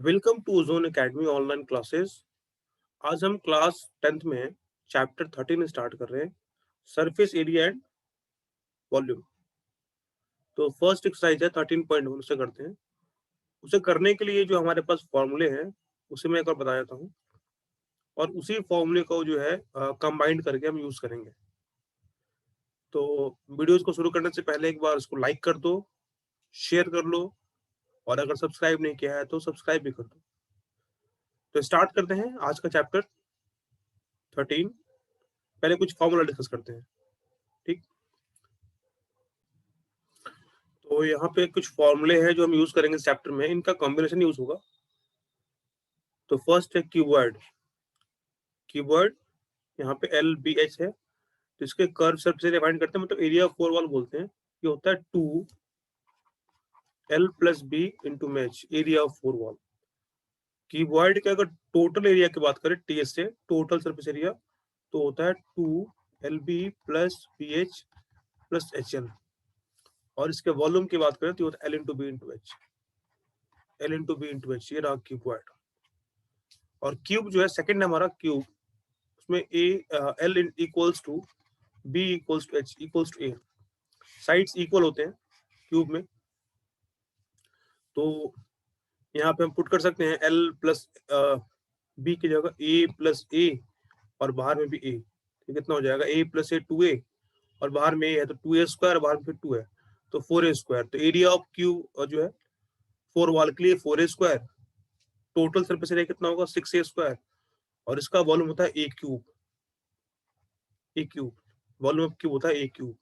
Welcome to ozone academy online classes. आज हम class 10th में चैप्टर 13 स्टार्ट कर रहे हैं, सरफेस एरिया एंड वॉल्यूम। तो फर्स्ट एक्सरसाइज है 13.1, उसे करते हैं। उसे करने के लिए जो हमारे पास फॉर्मूले हैं उसे मैं एक बार बता देता हूँ, और उसी फॉर्मूले को जो है कंबाइंड करके हम यूज करेंगे। तो वीडियोस को शुरू करने से पहले एक बार इसको लाइक कर दो, शेयर कर लो, और अगर सब्सक्राइब नहीं किया है तो सब्सक्राइब भी कर दो। तो स्टार्ट करते हैं आज का चैप्टर 13। पहले कुछ फॉर्मूला डिस्कस करते हैं, ठीक। तो यहाँ पे कुछ फॉर्मूले हैं जो हम यूज करेंगे इस चैप्टर में, इनका कॉम्बिनेशन यूज होगा। तो फर्स्ट है क्यूबॉइड। क्यूबॉइड यहाँ पे एल बी एच है, तो इसके कर्व सर्फ से डिफाइन करते हैं, मतलब एरिया ऑफ फोर वॉल बोलते हैं। ये होता है 2 L plus B into H area of four wall. Cuboid के अगर टोटल एरिया की बात करें टी एस से, टोटल सरफेस एरिया, तो होता है 2 LB plus B H plus H L. और इसके वॉल्यूम की बात करें तो होता है L into B into H, L into B into H. ये रहा क्यूबॉइड। और क्यूब जो है सेकंड है हमारा क्यूब, उसमें A L equals to B equals to H equals to A. Sides equal होते हैं क्यूब में, तो यहाँ पे हम पुट कर सकते हैं एल प्लस बी की जगह ए प्लस ए, और बाहर में भी ए। तो कितना हो जाएगा, ए प्लस ए 2A, और बाहर में ए है तो 2A स्क्वायर, बाहर में फिर 2 है तो 4A स्क्वायर। तो एरिया ऑफ क्यूब जो है फोर वॉल के लिए 4A square. Total surface area कितना होगा 6A स्क्वायर, और इसका वॉल्यूम होता है a cube. A cube volume of cube होता है a cube.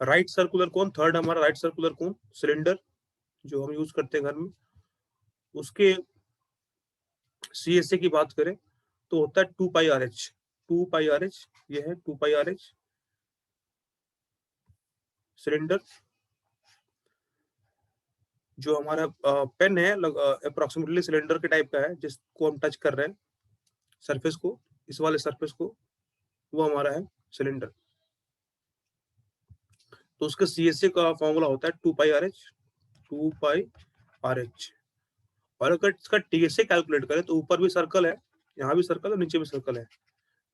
Right circular cone, third हमारा राइट सर्कुलर कोन सिलेंडर जो हम यूज करते हैं घर में, उसके CSA की बात करें तो होता है 2πRH। 2πRH ये है 2πRH सिलेंडर। जो हमारा पेन है अप्रोक्सीमेटली सिलेंडर के टाइप का है, जिसको हम टच कर रहे हैं सरफेस को, इस वाले सरफेस को, वो हमारा है सिलेंडर। तो उसका CSA का फॉर्मूला होता है 2πRH। 2πRH। और अगर इसका TSA कैलकुलेट करें तो ऊपर भी सर्कल है, यहाँ भी सर्कल है, नीचे भी सर्कल है।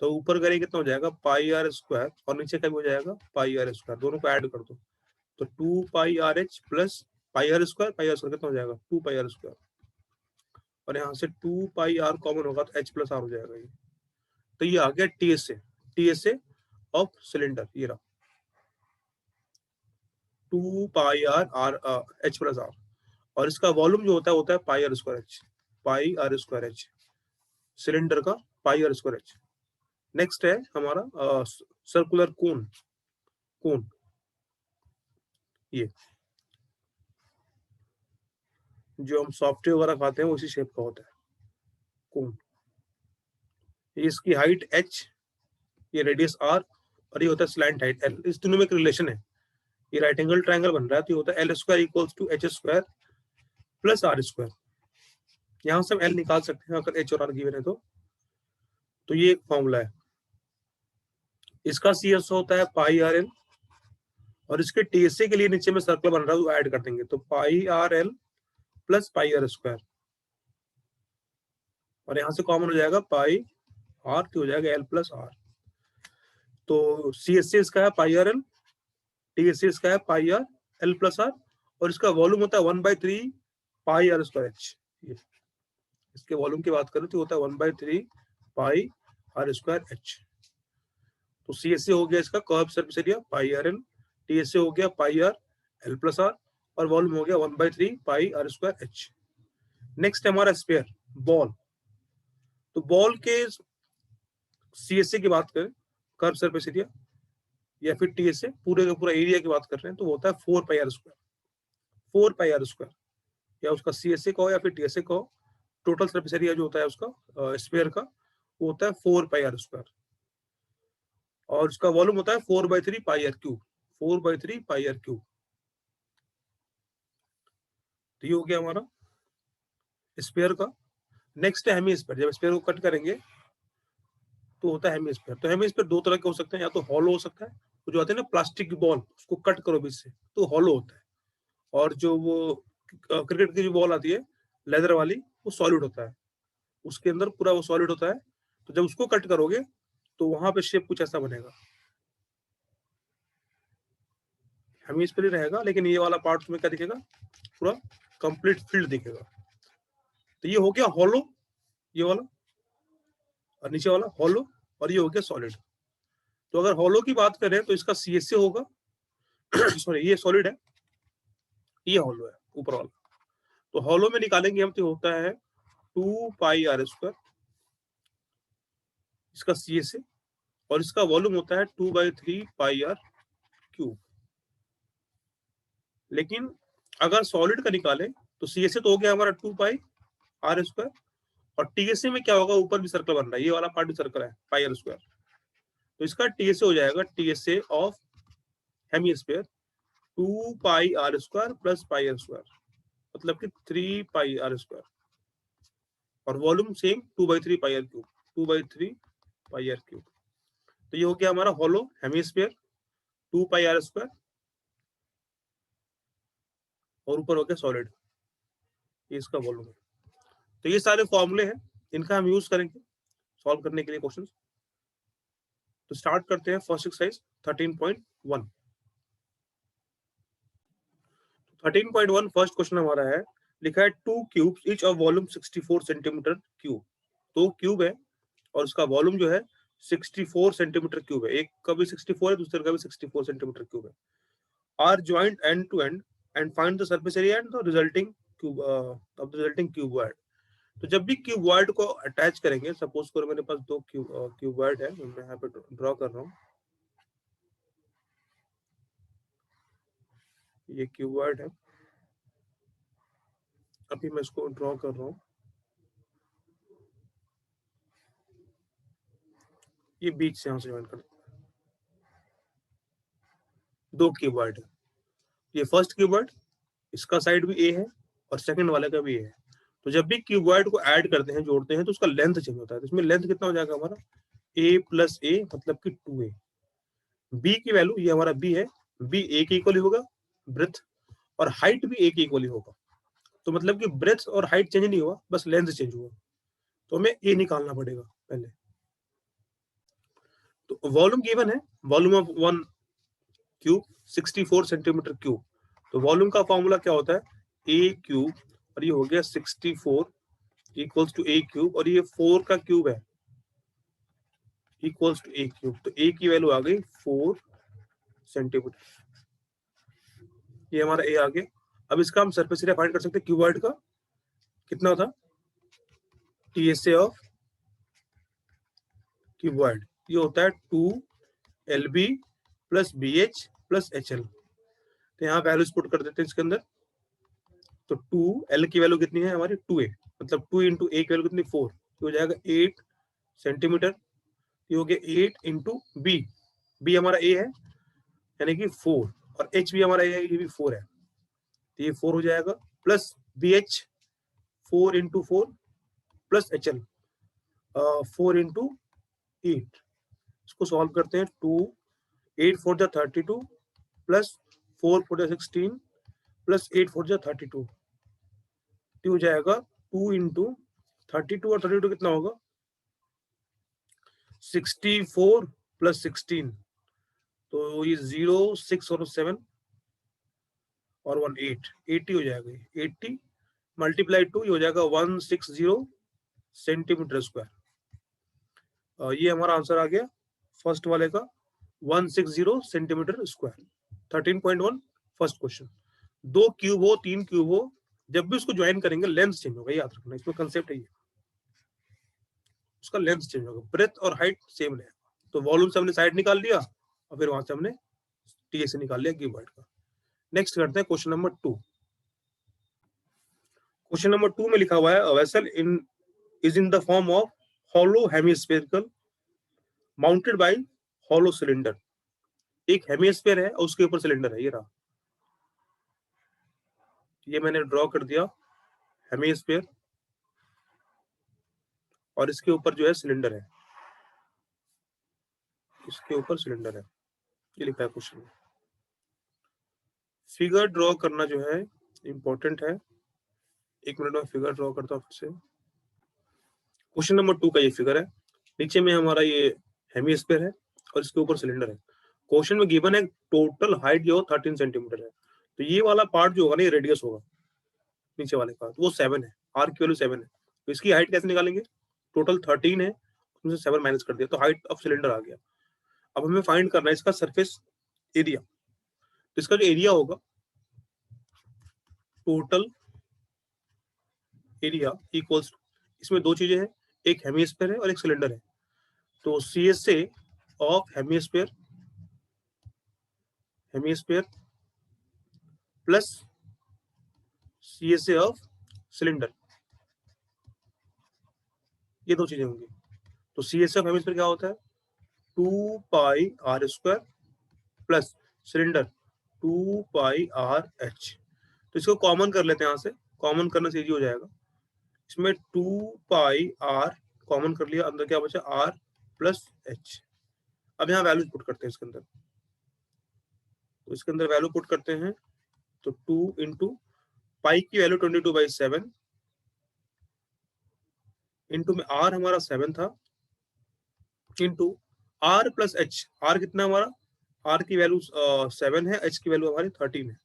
तो ऊपर करेंगे कितना हो जाएगा πR स्क्वायर, और नीचे का भी हो जाएगा πR स्क्वायर। दोनों को ऐड कर दो तो 2πRH plus πR square, πR square कितना हो जाएगा 2πR स्क्वायर। और यहाँ से 2πR कॉमन होगा तो H प्लस R हो जाएगा ये। तो ये आ गया TSA। TSA ऑफ सिलेंडर ये रहा 2πR H प्लस R। और इसका वॉल्यूम जो होता है πR square H, πR square H cylinder का, πR स्क्वायर H। नेक्स्ट है हमारा सर्कुलर कोन। कोन ये जो हम सॉफ्टवेयर वगैरह खाते हैं उसी शेप का होता है कोन। इसकी हाइट h, ये रेडियस r, और ये होता है स्लैंट हाइट l। इस दोनों में एक रिलेशन है, ये राइट एंगल ट्रायंगल बन रहा है तो ये होता है L square equals to H square plus R square. यहाँ से हम L निकाल सकते हैं अगर H और R गिवन है तो ये एक फॉर्मूला है। इसका CS होता है πRL, और इसके TSA के लिए नीचे में सर्कल बन रहा है वो ऐड कर देंगे तो πRL प्लस πR स्क्वायर, और यहाँ से कॉमन हो जाएगा πR तो हो जाएगा L प्लस R। तो CSA इसका है πRL, TSA इसका है πR L प्लस R, और इसका वॉल्यूम होता है 1/3 πR स्क्वायर H। इसके वॉल्यूम की बात करें तो होता है 1/3 πR स्क्वायर H। तो CSA हो गया इसका curve surface area πRL, TSA हो गया πR L प्लस R, और वॉल्यूम हो गया 1/3 πR स्क्वायर H। नेक्स्ट है हमारा स्फीयर बॉल। तो बॉल के CSA की बात करें, कर्व सरफेस एरिया या फिर TSA, पूरे का पूरा एरिया की बात कर रहे हैं तो होता है 4πR स्क्वायर। 4πR स्क्वायर, या उसका CSA कहो या फिर TSA कहो, टोटल सरफेस एरिया जो होता है उसका स्फीयर का वो होता है 4πR स्क्वायर, और उसका वॉल्यूम होता है 4/3 πR क्यूब। 4/3 πR cube. तो ये हो गया हमारा स्फीयर का। नेक्स्ट है हेमीस्फीयर। जब स्फीयर को कट करेंगे तो होता है हेमीस्फीयर। तो हेमीस्फीयर दो तरह के हो सकते हैं, या तो हॉलो हो सकता है, वो जो आते हैं ना प्लास्टिक की बॉल, उसको कट करो बीच से तो हॉलो होता है। और जो वो क्रिकेट की जो बॉल आती है लेदर वाली वो सॉलिड होता है, उसके अंदर पूरा वो सॉलिड होता है। तो जब उसको कट करोगे तो वहां पे शेप कुछ ऐसा बनेगा, हेमिस्फीयर रहेगा, लेकिन ये वाला पार्ट में क्या दिखेगा, पूरा कंप्लीट फील्ड दिखेगा। तो ये हो गया हॉलो, ये वाला, और नीचे वाला हॉलो, और ये हो गया सॉलिड। तो अगर हॉलो की बात करें तो इसका CSA होगा सॉरी ये सॉलिड है, ये हॉलो है ऊपर वाला। तो हॉलो में निकालेंगे हम तो होता है 2πr², इसका CSA, और इसका वॉल्यूम होता है 2/3πr³। लेकिन अगर सॉलिड का निकालें तो CSA तो हो गया हमारा 2πr², और TSA में क्या होगा, ऊपर भी सर्कल बन रहा है, ये वाला पार्ट भी सर्कल है πr²। तो इसका TSA हो जाएगा TSA of hemisphere 2πr² plus πr², मतलब कि 3πr², और वॉल्यूम सेम 2/3πr³, 2/3πr³। तो ये हो गया हमारा हॉलो हेमिस्फीयर 2πr², और ऊपर हो गया सॉलिड, ये इसका वॉल्यूम है। तो ये सारे फॉर्मूले हैं, इनका हम यूज करेंगे सॉल्व करने के लिए क्वेश्चंस। तो स्टार्ट करते हैं फर्स्ट एक्सरसाइज 13.1। 13.1 फर्स्ट क्वेश्चन हमारा है, लिखा है 2 cubes each of volume 64 centimetre cube. 2 cube है और उसका वॉल्यूम जो है 64 सेंटीमीटर क्यूब है, एक का भी 64 है, दूसरे का भी 64 सेंटीमीटर क्यूब है। Are joined end to end and find the surface area and the resulting cube of the resulting cuboid. तो जब भी क्यूबॉइड को अटैच करेंगे, सपोज करो मेरे पास दो क्यूबॉइड है, मैं यहाँ पे ड्रॉ कर रहा हूँ, ये क्यूबॉइड है, अभी मैं इसको ड्रॉ कर रहा हूँ, ये बीच से यहाँ से ज्वाइन कर, दो क्यूबॉइड है, ये फर्स्ट क्यूबॉइड, इसका साइड भी ए है और सेकंड वाले का भी ए है। तो जब भी क्यूबॉइड को ऐड करते हैं, जोड़ते हैं, तो उसका लेंथ चेंज होता है। तो इसमें लेंथ कितना हो जाएगा हमारा, a प्लस ए मतलब कि 2a। बी की वैल्यू, ये हमारा बी है, बी ए के इक्वल होगा ब्रेथ, और हाइट भी ए के इक्वल होगा। तो मतलब कि ब्रेथ और हाइट चेंज नहीं हुआ, बस लेंथ चेंज हुआ। तो हमें ए निकालना पड़ेगा पहले। तो वॉल्यूम गिवन है, volume of one cube 64 centimetre cube. तो वॉल्यूम का फॉर्मूला क्या होता है, ए क्यूब, और ये हो गया 64 इक्वल्स टू ए क्यूब, और ये 4 का क्यूब है इक्वल्स टू ए क्यूब। तो ए की वैल्यू आ गई 4 सेंटीमीटर, ये हमारा ए आ गया। अब इसका हम सरफेस एरिया फाइंड कर सकते हैं क्यूबॉइड का, कितना था, TSA ऑफ क्यूबॉइड, ये होता है 2LB plus BH plus HL। तो यहाँ वैल्यूज पुट कर देते हैं इसके अंदर। तो 2L की वैल्यू कितनी है हमारी, 2A, मतलब 2 इंटू ए की वैल्यू कितनी, 4, तो हो जाएगा 8 सेंटीमीटर। ये हो गया 8 इंटू बी, बी हमारा ए है यानी कि 4, और एच भी हमारा ए है, ये भी 4 है, तो ये 4 हो जाएगा, plus BH 4 into 4 plus HL 4 into 8। इसको सॉल्व करते हैं, 2 8 4 जा 32 प्लस 4 4 जा 16 प्लस 8 4 जा 32, ये हो जाएगा 2 इंटू 32, और 32 कितना होगा, 64 प्लस 16, तो ये 0 6 और 7 और 1 8, 80 हो जाएगा, 80 मल्टीप्लाई 2, ये हो जाएगा 160 सेंटीमीटर स्क्वायर। ये हमारा आंसर आ गया फर्स्ट वाले का, 160 centimetre square. 13.1 first question. 2 cube हो, 3 क्यूब हो, जब भी उसको ज्वाइन करेंगे लेंथ चेंज होगा, याद रखना, इसमें कंसेप्ट है ये, उसका लेंथ चेंज होगा, ब्रेथ और हाइट सेम रहेगा। तो वॉल्यूम से हमने साइड निकाल लिया, और फिर वहां से हमने TSA निकाल लिया क्यूबॉइड का। नेक्स्ट करते हैं क्वेश्चन नंबर 2। क्वेश्चन नंबर 2 में लिखा हुआ है, vessel is in the form of hollow hemispherical mounted by hollow cylinder. एक हेमिस्फीयर है और उसके ऊपर सिलेंडर है, ये रहा, ये मैंने ड्रॉ कर दिया हेमिस्फीयर, और इसके ऊपर जो है सिलेंडर है, इसके ऊपर सिलेंडर है, ये लिखा है क्वेश्चन में। फिगर ड्रॉ करना जो है इंपॉर्टेंट है, एक मिनट में फिगर ड्रॉ करता हूँ फिर से। क्वेश्चन नंबर 2 का ये फिगर है, नीचे में हमारा ये हेमिस्फीयर है और इसके ऊपर सिलेंडर है। क्वेश्चन में गिवन है टोटल हाइट जो 13 सेंटीमीटर है, तो ये वाला पार्ट जो होगा ना ये रेडियस होगा, नीचे वाले का वो 7 है, आर की वैल्यू 7 है। तो इसकी हाइट कैसे निकालेंगे? टोटल 13 है, उसमें से 7 माइनस कर दिया तो हाइट ऑफ सिलेंडर आ गया। अब हमें फाइंड करना है इसका सरफेस एरिया। तो इसका जो एरिया होगा, टोटल एरिया इक्वल्स, इसमें दो चीजें हैं, एक हेमिस्फीयर है और एक सिलेंडर है। तो CSA of hemisphere plus CSA of cylinder, ये दो चीजें होंगी। तो CSA ऑफ हेमिस्फीयर क्या होता है? 2 pi are square plus cylinder 2 pi r h. तो इसको कॉमन कर लेते हैं, यहाँ से कॉमन करने से इजी हो जाएगा। इसमें 2 पाई आर कॉमन कर लिया, अंदर क्या बचा? R plus H. अब यहाँ वैल्यू पुट करते हैं इसके अंदर, तो इसके अंदर वैल्यू पुट करते हैं तो 2 इंटू पाई की वैल्यू 22/7 इंटू में आर हमारा 7 था, into R plus H. R कितना हमारा? आर की वैल्यू 7 है, एच की वैल्यू हमारी 13 है,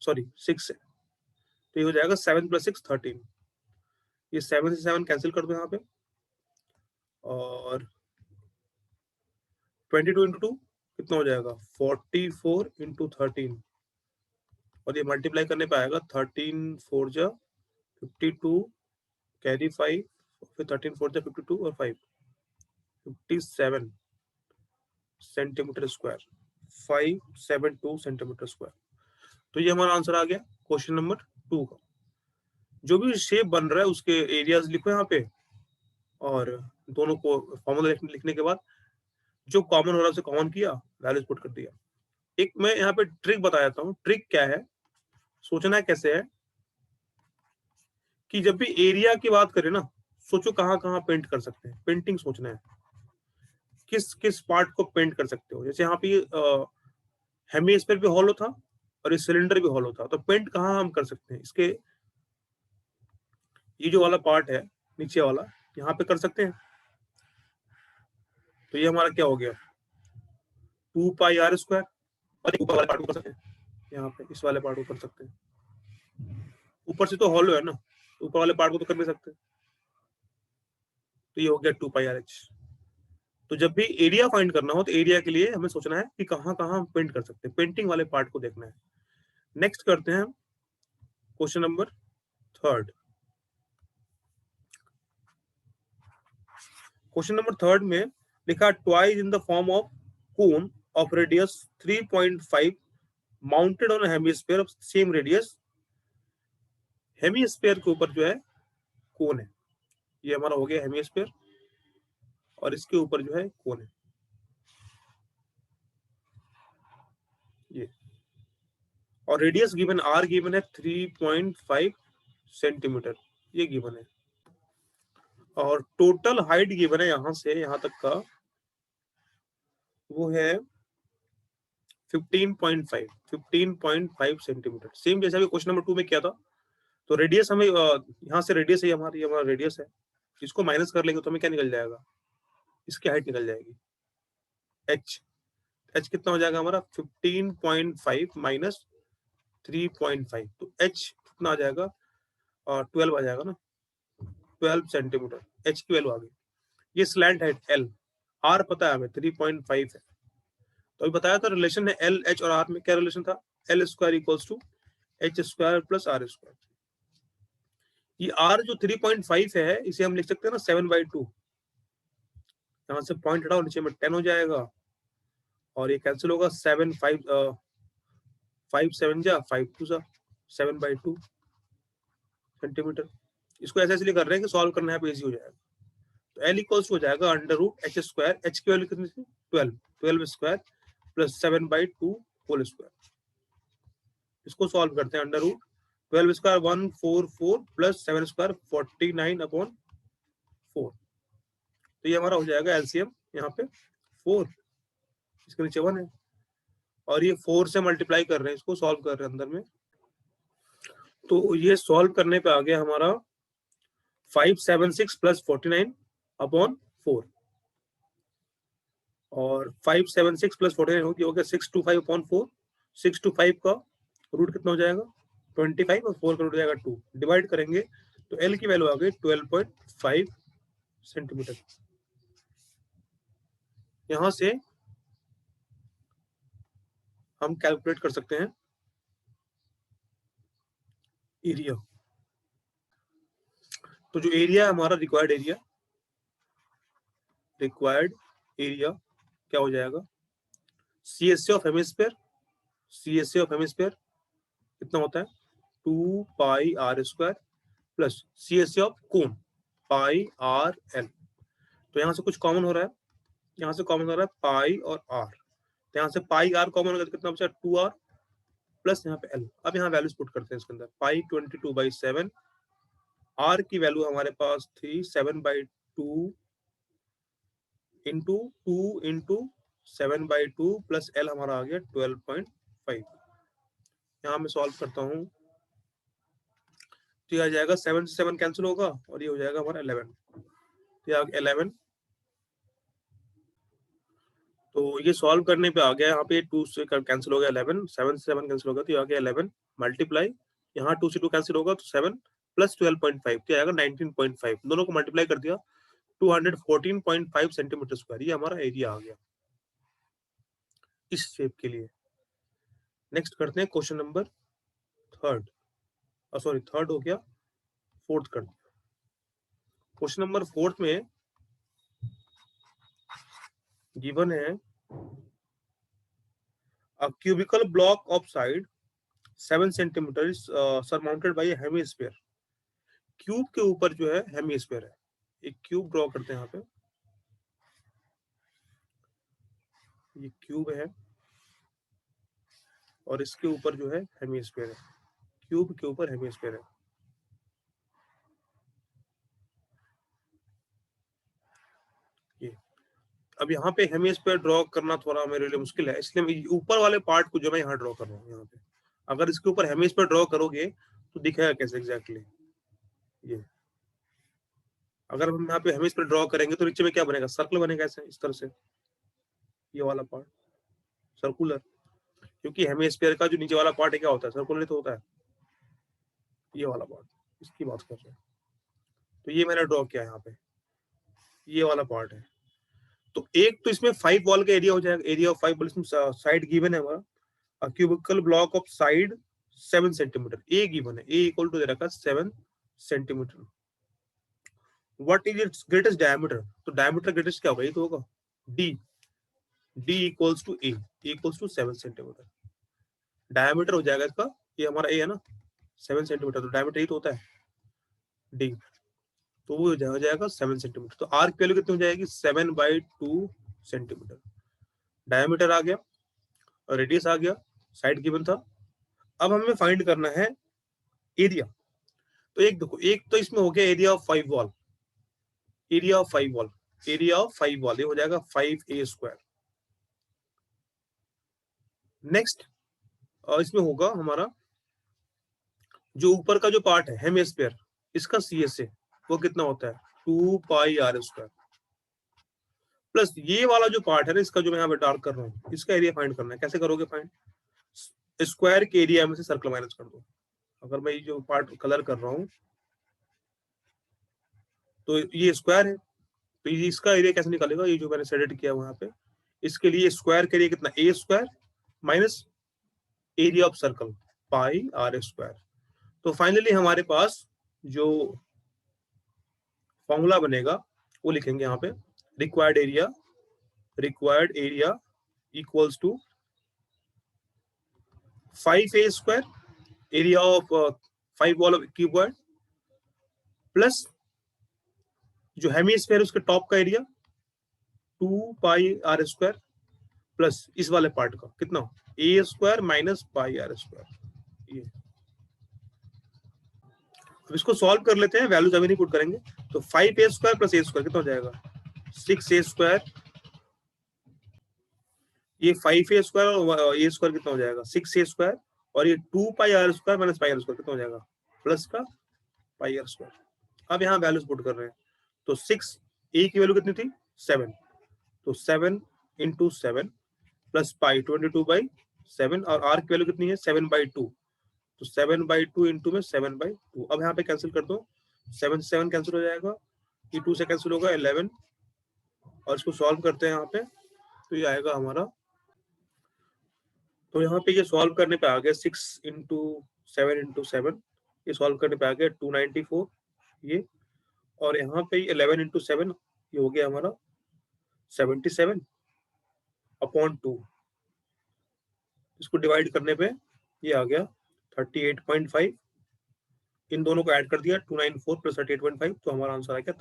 सॉरी 6 है। तो ये हो जाएगा 7 + 6 13। ये 7 से 7 कैंसिल कर दो यहाँ पे, और 22 इंटू 2 कितना हो जाएगा? 44 इंटू 13, और ये मल्टीप्लाई करने पे आएगा 13 4 जा 52 कैरी 5, फिर 13 4 जा 52 और 5 57 सेंटीमीटर स्क्वायर, 572 सेंटीमीटर स्क्वायर। तो ये हमारा आंसर आ गया क्वेश्चन नंबर 2 का। जो भी शेप बन रहा है उसके एरियाज लिखो यहाँ पे, और दोनों को फॉर्मूला लिखने के बाद जो कॉमन हो रहा है उसे कॉमन किया, वैल्यूज पुट कर दिया। एक मैं यहाँ पे ट्रिक बता देता हूँ। ट्रिक क्या है, सोचना कैसे है कि जब भी एरिया की बात करें ना, सोचो कहाँ कहाँ पेंट कर सकते हैं। पेंटिंग सोचना है, किस किस पार्ट को पेंट कर सकते हो। जैसे यहाँ पे हेमिस्फीयर भी हॉलो था और ये सिलेंडर भी हॉलो था, तो पेंट कहाँ हम कर सकते हैं? इसके ये जो वाला पार्ट है नीचे वाला, यहाँ पे कर सकते हैं। तो ये हमारा क्या हो गया? 2 पाई आर स्क्वायर, और ऊपर वाले पार्ट को कर सकते हैं, यहाँ पे इस वाले पार्ट को कर सकते हैं। ऊपर से तो हॉलो है ना, ऊपर वाले पार्ट को तो कर नहीं सकते। तो ये हो गया 2 पाई आर एच। तो जब भी एरिया फाइंड करना हो तो एरिया के लिए हमें सोचना है कि कहाँ कहाँ हम पेंट कर सकते हैं, पेंटिंग वाले पार्ट को देखना है। नेक्स्ट करते हैं क्वेश्चन नंबर 3। क्वेश्चन नंबर 3 में लिखा twice in the form of cone of radius 3.5 mounted on hemisphere of same radius. Hemisphere के ऊपर जो है कोन है, ये हमारा हो गया हेमिस्फीयर, और इसके ऊपर जो है कोन है ये, और रेडियस गिवन आर गिवन है 3.5 सेंटीमीटर, ये गिवन है, और टोटल हाइट गिवन है यहां से यहां तक का वो है 15.5 सेंटीमीटर। सेम जैसा भी क्वेश्चन नंबर 2 में किया था। तो रेडियस हमें यहाँ से रेडियस है हमारी, हमारा रेडियस है, इसको माइनस कर लेंगे तो हमें क्या निकल जाएगा? इसकी हाइट निकल जाएगी एच। एच कितना हो जाएगा हमारा? 15.5 माइनस 3.5, तो एच कितना आ जाएगा? 12 आ जाएगा ना, 12 सेंटीमीटर एच की वैल्यू आ गई। ये स्लैंट है एल, आर पता है हमें 3.5 है। तो अभी बताया था रिलेशन है एल एच और आर में, क्या रिलेशन था? L square equals to H square plus R square. ये आर जो 3.5 है इसे हम लिख सकते हैं ना 7/2। यहाँ से पॉइंट हटाओ, नीचे में 10 हो जाएगा, और ये कैंसिल होगा। 7 5 5 7 जा 5 2 जा 7/2 सेंटीमीटर। इसको ऐसे इसलिए कर रहे हैं कि सॉल्व करना है पे इजी हो जाएगा। तो एल इक्वल्स हो जाएगा under root H square, H की वैल्यू कितनी थी? 12 स्क्वायर प्लस 7/2 होल स्क्वायर। इसको सॉल्व करते हैं। Under root 12 square 144 plus 7 square 49/4। तो ये हमारा हो जाएगा एलसीएम यहाँ पे 4, इसके नीचे 1 है, और ये 4 से मल्टीप्लाई कर रहे हैं, इसको सॉल्व कर रहे हैं अंदर में। तो ये सॉल्व करने पे आ गया हमारा 576 प्लस 49 अपॉन 4, और 576 प्लस 49 हो गया 625 अपॉन 4। 625 का रूट कितना हो जाएगा 25, और 4 का रूट हो जाएगा 2। डिवाइड करेंगे तो एल की वैल्यू आ गई 12.5 सेंटीमीटर। यहां से हम कैलकुलेट कर सकते हैं एरिया। तो जो एरिया है हमारा रिक्वायर्ड एरिया क्या हो जाएगा, CSA of hemisphere, CSA of hemisphere कितना होता है 2 pi are square plus CSA of cone pi r l. तो यहाँ से कुछ कॉमन हो रहा है, यहाँ से कॉमन हो रहा है पाई और आर, तो यहाँ से पाई आर कॉमन होगा तो कितना बचा 2r प्लस यहाँ पे एल। अब यहाँ वैल्यूज पुट करते हैं इसके अंदर, पाई 22/7, आर की वैल्यू हमारे पास थी 7/2 इंटू 2 इंटू 7/2 प्लस एल हमारा आ गया 12.5। यहाँ मैं सॉल्व करता हूँ तो ये आ जाएगा 7 से 7 कैंसिल होगा और ये हो जाएगा हमारा 11, तो ये आ गया 11। तो ये सॉल्व करने पे आ गया यहाँ पे 2 से कैंसिल हो गया 11, 7 से 7 कैंसिल होगा तो ये आ गया 11 मल्टीप्लाई, यहाँ 2 से 2 कैंसिल होगा तो 7 प्लस 12.5 तो आएगा 19.5, दोनों को मल्टीप्लाई कर दिया 214.5 सेंटीमीटर स्क्वायर, ये हमारा एरिया आ गया इस शेप के लिए। नेक्स्ट करते हैं question number third, sorry third हो गया, फोर्थ कर दिया। क्वेश्चन नंबर फोर्थ में गिवन है a cubical block of side 7 centimetre surmounted bye hemisphere. Cube के ऊपर जो है हेमीस्फीयर है, एक क्यूब ड्रॉ करते हैं यहाँ पे, ये क्यूब है और इसके ऊपर जो है हेमीस्फीयर है, क्यूब के ऊपर हेमीस्फीयर है। ये अब यहाँ पे हेमीस्फीयर ड्रॉ करना थोड़ा मेरे लिए मुश्किल है, इसलिए मैं ऊपर वाले पार्ट को जो मैं यहाँ ड्रॉ कर रहा हूँ यहाँ पे, अगर इसके ऊपर हेमीस्फीयर ड्रॉ करोगे तो दिखेगा कैसे एग्जैक्टली। ये अगर हम यहाँ पे हेमीस्फीयर ड्रॉ करेंगे तो नीचे में क्या बनेगा, सर्कल बनेगा ऐसे, इस तरह से, ये वाला पार्ट सर्कुलर, क्योंकि हेमीस्फीयर का जो नीचे वाला पार्ट है क्या होता है, सर्कुलर तो होता है, ये वाला पार्ट, इसकी बात कर रहे हैं। तो ये मैंने ड्रॉ किया यहाँ पे, ये वाला पार्ट है। तो एक तो इसमें 5 वॉल का एरिया हो जाएगा, एरिया ऑफ 5 वॉल, इसमें साइड गिवन है हमारा, a cubical block of side 7 centimetre, A given है, ए इक्वल टू दे रखा 7 centimetre. What is its greatest diameter, तो डायमीटर ग्रेटेस्ट क्या होगा, ये तो होगा D, D equals to A equals to 7 centimetre. Diameter हो जाएगा इसका, ये हमारा ए है ना 7 सेंटीमीटर, तो डायमीटर ही तो होता है डी, तो वो हो जाएगा 7 सेंटीमीटर। तो आर की वैल्यू कितनी हो जाएगी 7/2 सेंटीमीटर। डायमीटर आ गया और रेडियस आ गया, साइड गिवन था। अब हमें फाइंड करना है एरिया। तो एक देखो, एक तो इसमें हो गया area of 5 wall, area of 5 wall, area of 5 wall, ये हो जाएगा 5a स्क्वायर। नेक्स्ट इसमें होगा हमारा जो ऊपर का जो पार्ट है हेमिस्फीयर, इसका CSA वो कितना होता है 2 पाई आर स्क्वायर, प्लस ये वाला जो पार्ट है ना इसका, जो मैं यहाँ पे डार्क कर रहा हूँ, इसका एरिया फाइंड करना है। कैसे करोगे फाइंड, स्क्वायर के एरिया में से सर्कल माइनस कर दो। अगर मैं ये जो पार्ट कलर कर रहा हूँ तो ये स्क्वायर है, तो इसका एरिया कैसे निकालेगा, ये जो मैंने सेलेक्ट किया वहां पे, इसके लिए स्क्वायर के एरिया कितना a square minus area of circle pi are square. तो फाइनली हमारे पास जो फॉर्मूला बनेगा वो लिखेंगे यहाँ पे, required area equals to 5a square area of 5 wall of cuboid plus जो हेमीस्फीयर उसके टॉप का area 2 pi are square plus इस वाले पार्ट का कितना a square minus pi are square. ये अब इसको सॉल्व कर लेते हैं, वैल्यूज अभी नहीं पुट करेंगे। तो 5a square plus a square कितना हो जाएगा 6a स्क्वायर, ये 5a स्क्वायर और a स्क्वायर कितना हो जाएगा 6a स्क्वायर, और ये 2 pi are square minus pi are square कितना हो जाएगा प्लस का पाई आर स्क्वायर। अब यहाँ वैल्यूज पुट कर रहे हैं, तो 6 ए की वैल्यू कितनी थी 7, तो 7 इंटू 7 प्लस पाई 22/7 और आर की वैल्यू कितनी है 7/2, तो 7/2 इंटू में 7/2। अब यहाँ पे कैंसिल कर दो, 7 से 7 कैंसिल हो जाएगा, ये 2 से कैंसिल होगा 11 और इसको सॉल्व करते हैं यहाँ पे, तो ये आएगा हमारा, तो यहाँ पे ये सॉल्व करने पे आ गया 6 इंटू 7 इंटू 7, ये सॉल्व करने पे आ गया 294 ये, और यहाँ पे 11 इंटू 7 ये हो गया हमारा 77/2, इसको डिवाइड करने पे ये आ गया 38.5, इन दोनों को ऐड कर दिया 294 प्लस 38.5, तो हमारा आंसर आ गया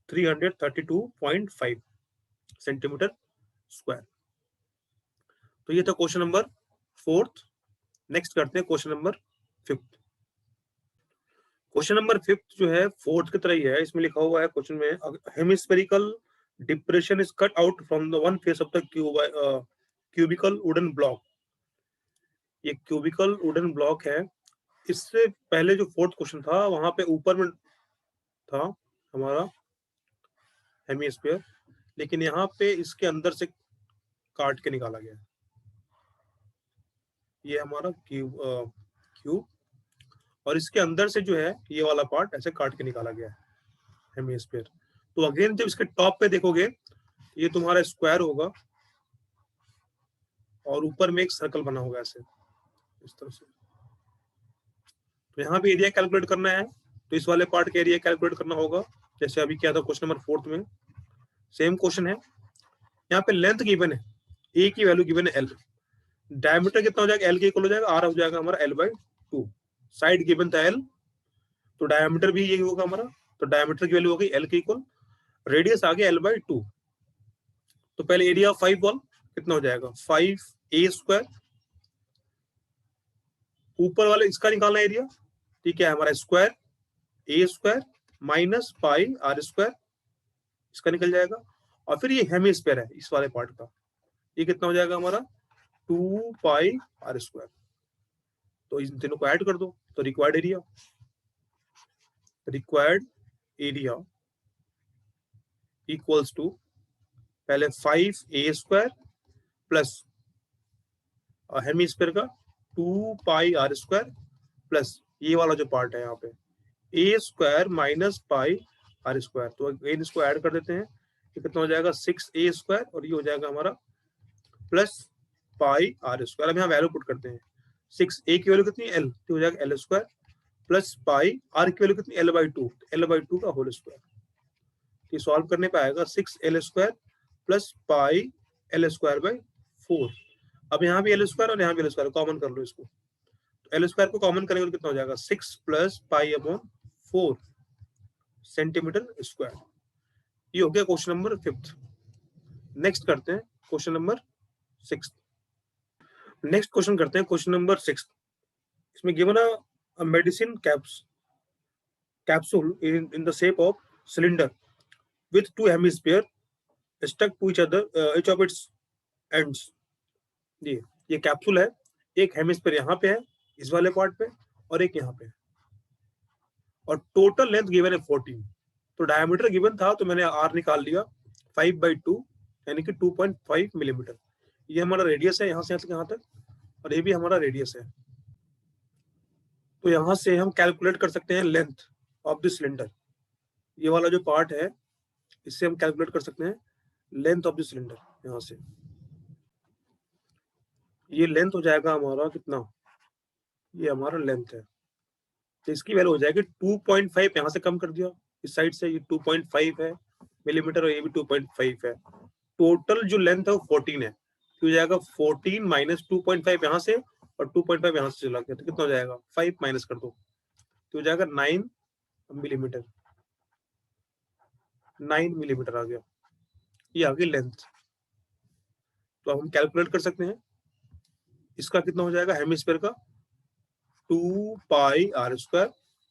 332.5 सेंटीमीटर स्क्वायर। तो ये था क्वेश्चन नंबर 4th। नेक्स्ट करते हैं question number 5th। Question number 5th जो है 4th की तरह ही है, इसमें लिखा हुआ है क्वेश्चन में, hemispherical depression is cut out from the one face of the cubical wooden block. ये क्यूबिकल वुडन ब्लॉक है, इससे पहले जो 4th क्वेश्चन था वहां पे ऊपर में था हमारा हेमिस्फीयर, लेकिन यहाँ पे इसके अंदर से काट के निकाला गया। ये हमारा क्यूब और इसके अंदर से जो है ये वाला पार्ट ऐसे काट के निकाला गया है हेमिस्फीयर। तो अगेन जब इसके टॉप पे देखोगे ये तुम्हारा स्क्वायर होगा और ऊपर में एक सर्कल बना होगा ऐसे इस तरह से। तो यहाँ भी एरिया कैलकुलेट करना है, तो इस वाले पार्ट का एरिया कैलकुलेट करना होगा, जैसे अभी किया था क्वेश्चन नंबर 4th में। सेम क्वेश्चन है, यहाँ पे लेंथ गिवन है, ए की वैल्यू गिवन है एल, डायमीटर कितना हो जाएगा एल के इक्वल हो जाएगा, आर हो जाएगा हमारा l/2, साइड गिवन था एल, तो डायमीटर भी यही होगा हमारा, तो डायमीटर की वैल्यू हो गई एल के इक्वल, रेडियस आ गया l/2। तो पहले एरिया ऑफ 5 बॉल कितना हो जाएगा 5a², ऊपर वाले इसका निकालना एरिया, ठीक है हमारा square a² minus pi r², इसका निकल जाएगा, और फिर ये हेमिस्फीयर है इस वाले पार्ट का, ये कितना हो जाएगा हमारा 2 पाई r²। तो इन तीनों को ऐड कर दो, तो रिक्वायर्ड एरिया इक्वल्स टू पहले 5a² प्लस हेमिस्फीयर का 2 पाई r² प्लस ये वाला जो पार्ट है यहाँ पे a² माइनस पाई r²। तो अगेन इसको ऐड कर देते हैं, ये कितना हो जाएगा 6a² और ये हो जाएगा हमारा प्लस पाई r²। अब यहाँ वैल्यू पुट करते हैं, 6a की वैल्यू कितनी l, तो हो जाएगा l² प्लस पाई, r की वैल्यू कितनी l/2, l/2 का होल स्क्वायर। ये सॉल्व करने पे आएगा 6l² प्लस पाई l²/4। अब यहाँ भी l² और यहाँ भी l², कॉमन कर लो इसको, तो l² को कॉमन करेंगे तो कितना हो जाएगा 6 प्लस पाई/4 सेंटीमीटर स्क्वायर। ये हो गया क्वेश्चन नंबर 5th। नेक्स्ट करते हैं question number 6th। Next question करते हैं क्वेश्चन नंबर 6th। इसमें given a medicine capsule in the shape of cylinder with 2 hemisphere stuck to each other, each of its ends। ये capsule है, एक hemisphere यहाँ पे है इस वाले पार्ट पे और एक यहाँ पे, और टोटल लेंथ गिवन है 14। तो डायमीटर गिवन था तो मैंने आर निकाल लिया 5/2 यानी कि 2.5 मिलीमीटर। ये हमारा रेडियस है यहाँ से यहाँ तक, और ये भी हमारा रेडियस है। तो यहाँ से हम कैलकुलेट कर सकते हैं लेंथ ऑफ द सिलेंडर, ये वाला जो पार्ट है इससे हम कैलकुलेट कर सकते हैं लेंथ ऑफ द सिलेंडर। यहाँ से ये लेंथ हो जाएगा हमारा कितना, ये हमारा लेंथ है, तो इसकी वैल्यू हो जाएगी 2.5, यहाँ से कम कर दिया इस साइड से, ये 2.5 है मिलीमीटर और ये भी 2.5 है। टोटल जो लेंथ है वो 14 है, तो हो जाएगा 14 माइनस 2.5 यहाँ से और 2.5 यहाँ से चला गया, तो कितना हो जाएगा 5 माइनस कर दो, तो हो जाएगा 9 मिलीमीटर, 9 मिलीमीटर आ गया, ये आ गई लेंथ। तो हम कैलकुलेट कर सकते हैं इसका कितना हो जाएगा हेमिस्फीयर का 2 पाई r²,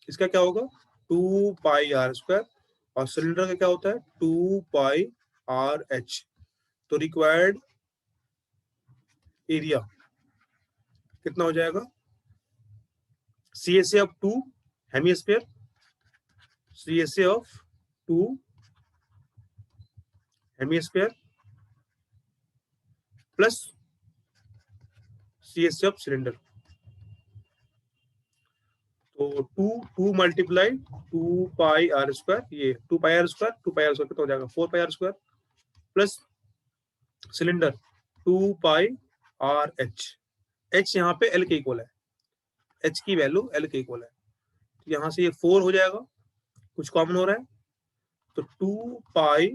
इसका क्या होगा 2 पाई r², और सिलेंडर का क्या होता है 2 पाई RH। तो रिक्वायर्ड एरिया कितना हो जाएगा CSA of 2 hemisphere, CSA of 2 hemisphere plus CSA of cylinder. तो 2 मल्टीप्लाई 2 पाई आर स्क्वायर, ये 2 पाई आर स्क्वायर कितना हो जाएगा 4 pi are square plus cylinder 2 pi r h यहाँ पे एल के इक्वल है, एच की वैल्यू एल के इक्वल है। तो यहाँ से ये 4 हो जाएगा, कुछ कॉमन हो रहा है तो 2 पाई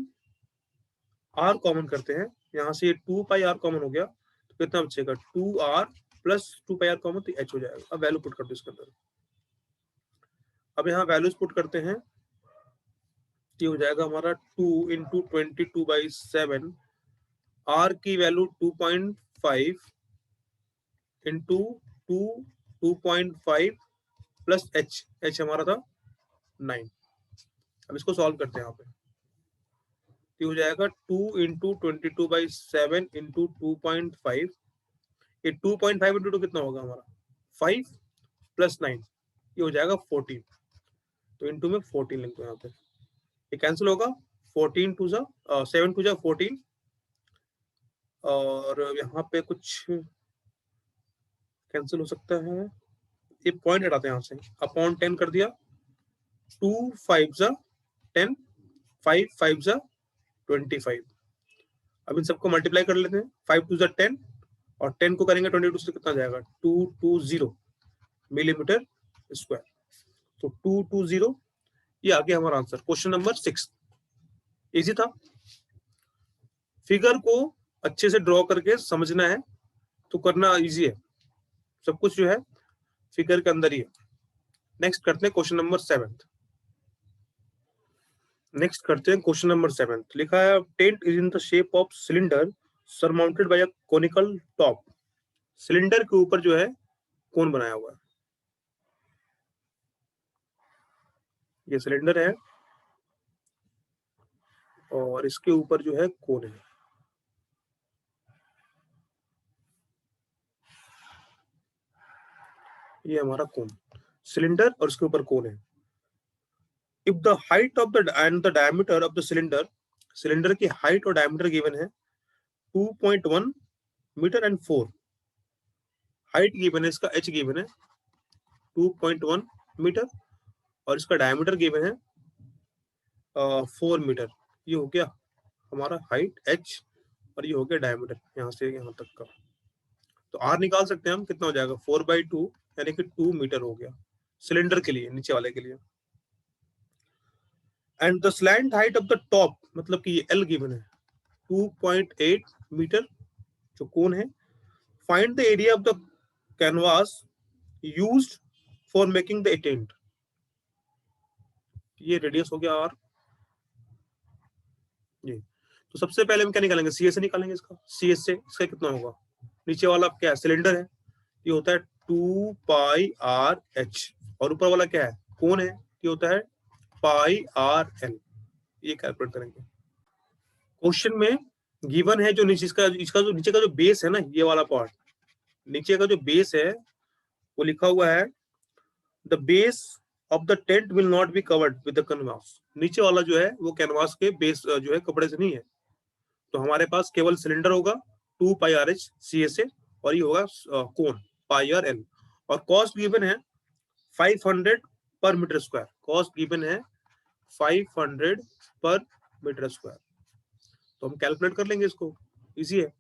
आर कॉमन करते हैं, यहाँ से ये 2 पाई आर कॉमन हो गया तो कितना बचेगा 2 R plus 2 pi R common तो एच हो जाएगा। अब वैल्यू पुट कर दो इसके अंदर। अब यहाँ वैल्यूज पुट करते हैं, ये हो जाएगा हमारा 2 इंटू 22/7, आर की वैल्यू 2.5 इंटू 2.5 प्लस एच हमारा था 9। अब इसको सॉल्व करते हैं यहाँ पे, ये हो जाएगा 2 इंटू 22/7 इंटू 2.5, ये 2.5 इंटू 2 कितना होगा हमारा 5 प्लस 9, ये हो जाएगा 14। तो इंटू में 14 लिख दो यहाँ पे, ये कैंसिल होगा 14 टू 7 टू 14, और यहाँ पे कुछ कैंसिल हो सकता है, ये पॉइंट हटाते हैं यहाँ से, अपॉन 10 कर दिया, 2 5 10, 5 5 25। अब इन सबको मल्टीप्लाई कर लेते हैं, 5 2 10 और 10 को करेंगे 22 से कितना जाएगा 220 मिलीमीटर स्क्वायर। तो 220, ये आ गया हमारा आंसर। क्वेश्चन नंबर 6 इजी था, फिगर को अच्छे से ड्रॉ करके समझना है तो करना इजी है, सब कुछ जो है फिगर के अंदर ही है। नेक्स्ट करते हैं क्वेश्चन नंबर 7। नेक्स्ट करते हैं क्वेश्चन नंबर 7। लिखा है tent is in the shape of cylinder surmounted bye a conical top. Cylinder के ऊपर जो है कोन बनाया हुआ है, ये सिलेंडर है और इसके ऊपर जो है कोन है। ये हमारा कोन, सिलेंडर और इसके ऊपर कोन है। If the height of the end the diameter of the cylinder, cylinder की हाइट और डायमीटर गिवन है 2.1 मीटर एंड 4, हाइट गिवन है, इसका h गिवन है 2.1 मीटर और इसका डायमीटर गिवन है 4 मीटर। ये हो गया हमारा हाइट h और ये हो गया डायमीटर यहाँ से यहाँ तक का। तो r निकाल सकते हैं हम, कितना हो जाएगा 4/2 यानी कि 2 मीटर हो गया सिलेंडर के लिए, नीचे वाले के लिए। And the slant height of the top, मतलब कि ये l गिवन है 2.8 मीटर जो कोन है। Find the area of the canvas used for making the tent, ये रेडियस हो गया r। ये तो सबसे पहले हम क्या निकालेंगे, सी एस से निकालेंगे इसका, सी एस से इसका कितना होगा, नीचे वाला क्या है सिलेंडर है, ये होता है 2 पाई आर एच और ऊपर वाला क्या है कोन है, ये होता है पाई आर एल। ये कैलकुलेट करेंगे। क्वेश्चन में गिवन है जो नीचे इसका जो नीचे का जो बेस है ना, ये वाला पार्ट नीचे का जो बेस है वो लिखा हुआ है the base of the tent will not be covered with the canvas. नीचे वाला जो है वो कैनवास के बेस जो है कपड़े से नहीं है, तो हमारे पास केवल सिलेंडर होगा 2 pi r h C S A और ये होगा कोन पाई आर एल। और कॉस्ट गिवन है 500 पर मीटर स्क्वायर, कॉस्ट गिवन है 500 पर मीटर स्क्वायर। तो हम कैलकुलेट कर लेंगे इसको, इजी है।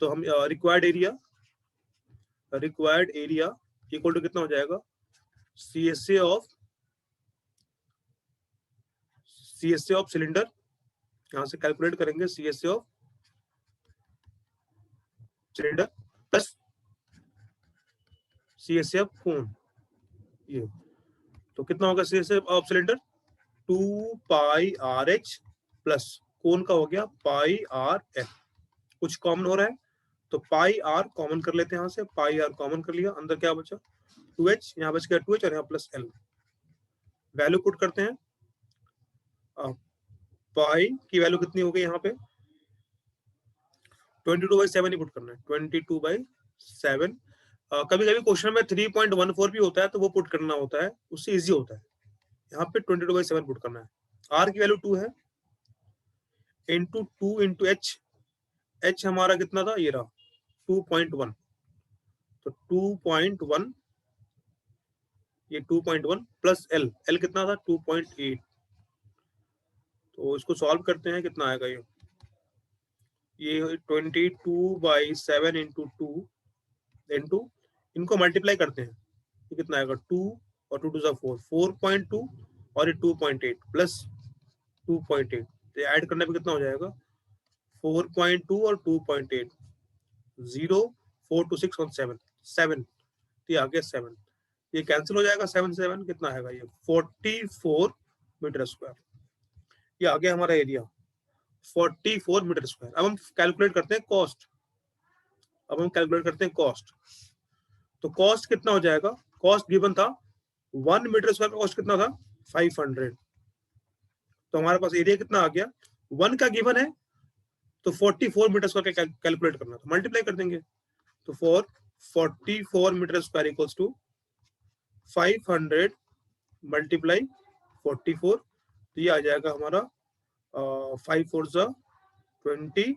तो हम रिक्वायर्ड एरिया इक्वल टू कितना हो जाएगा C S A of cylinder, यहां से कैलकुलेट करेंगे C S A of cylinder plus C S A of cone. ये तो कितना होगा C S A of cylinder 2 pi r h plus cone का हो गया पाई आर एल। कुछ कॉमन हो रहा है तो पाई आर कॉमन कर लेते हैं, यहाँ से पाई आर कॉमन कर लिया, अंदर क्या बचा 2h, यहाँ बच गया 2h और यहाँ प्लस एल। वैल्यू पुट करते हैं, पाई की वैल्यू कितनी हो गई यहाँ पे 22/7 ही पुट करना है, 22/7 कभी कभी क्वेश्चन में 3.14 भी होता है तो वो पुट करना होता है, उससे इजी होता है। यहाँ पे 22/7 पुट करना है। आर की वैल्यू 2 है, इंटू 2 इंटू एच हमारा कितना था, ये रहा 2.1, तो 2.1, ये 2.1 प्लस एल कितना था 2.8, तो इसको सॉल्व करते हैं, कितना आएगा ये 22/7 इंटू 2 इंटू, इनको मल्टीप्लाई करते हैं, ये कितना आएगा 2 और 2 2 4, 4.2 और ये 2.8 प्लस 2.8, तो ऐड करने पे कितना हो जाएगा 4.2 और 2.8, 0 4 2 6 1 7 7, ये आ गया 7, ये कैंसिल हो जाएगा 7 7, कितना आएगा ये 44 मीटर स्क्वायर, ये आ गया हमारा एरिया 44 मीटर स्क्वायर। अब हम कैलकुलेट करते हैं कॉस्ट, तो कॉस्ट कितना हो जाएगा, कॉस्ट गिवन था 1 मीटर स्क्वायर का कॉस्ट कितना था 500, तो हमारे पास एरिया कितना आ गया, 1 का गिवन है तो 44 मीटर स्क्वायर का कैलकुलेट करना, तो मल्टीप्लाई कर देंगे, तो 44 metre square equals to 500 multiply 44, तो ये आ जाएगा हमारा 5 4 20,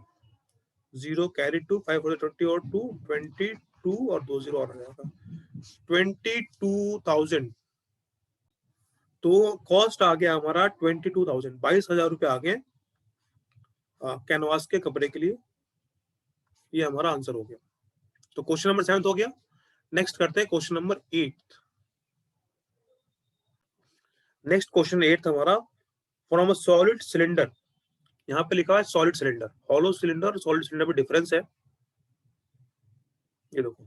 0 कैरी 2, 5 4 20 और 2 22 और 2 0 और आ जाएगा 22,000, तो कॉस्ट आ गया हमारा 22,000, 22,000 रुपये आ गए कैनवास के कपड़े के लिए, ये हमारा आंसर हो गया। तो क्वेश्चन नंबर 7 हो गया। नेक्स्ट करते हैं क्वेश्चन नंबर 8। नेक्स्ट क्वेश्चन 8 हमारा, फ्रॉम अ सॉलिड सिलेंडर, यहाँ पे लिखा है सॉलिड सिलेंडर, हॉलो सिलेंडर और सॉलिड सिलेंडर में डिफरेंस है, ये देखो,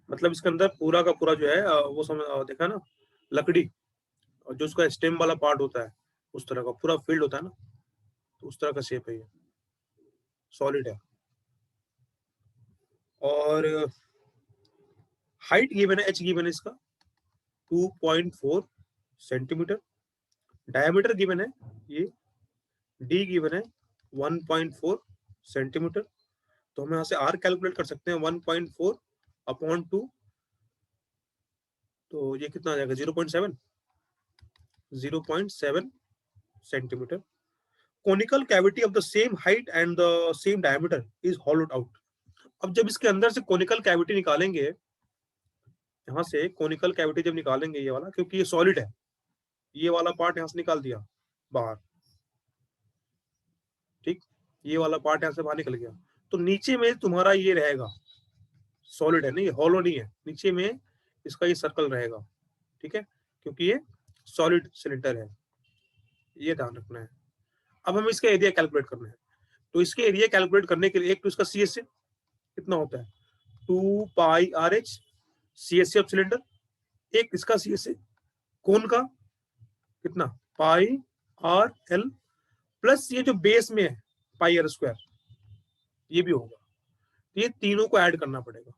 मतलब इसके अंदर पूरा का पूरा जो है वो समझ देखा ना, लकड़ी और जो उसका स्टेम वाला पार्ट होता है उस तरह का पूरा फील्ड होता है ना, तो उस तरह का शेप है, ये सॉलिड है। और हाइट गिवन है, एच गिवन है इसका 2.4 सेंटीमीटर, डायमीटर गिवन है ये, डी गिवन है 1.4 सेंटीमीटर, तो हम यहाँ से आर कैलकुलेट कर सकते हैं 1.4 अपॉन 2, तो ये कितना आ जाएगा 0.7 centimetre. Conical cavity of the same height and the same diameter is होलोड out. अब जब इसके अंदर से कोनिकल कैविटी निकालेंगे, यहाँ से कोनिकल कैविटी जब निकालेंगे ये वाला, क्योंकि ये सॉलिड है, ये वाला पार्ट यहाँ से निकाल दिया बाहर, ठीक, ये वाला पार्ट यहाँ से बाहर निकल गया, तो नीचे में तुम्हारा ये रहेगा, सॉलिड है ना, ये हॉलो नहीं है, नीचे में इसका ये सर्कल रहेगा, ठीक है, क्योंकि ये सॉलिड सिलेंडर है, ये ध्यान रखना है। अब हमें इसका एरिया कैलकुलेट करना है, तो इसके एरिया कैलकुलेट करने के लिए एक तो इसका CSA कितना होता है 2 pi RH CSA of cylinder, एक इसका CSA कोन का कितना पाई RL प्लस ये जो बेस में है पाई R स्क्वायर, ये भी होगा, तो ये तीनों को ऐड करना पड़ेगा,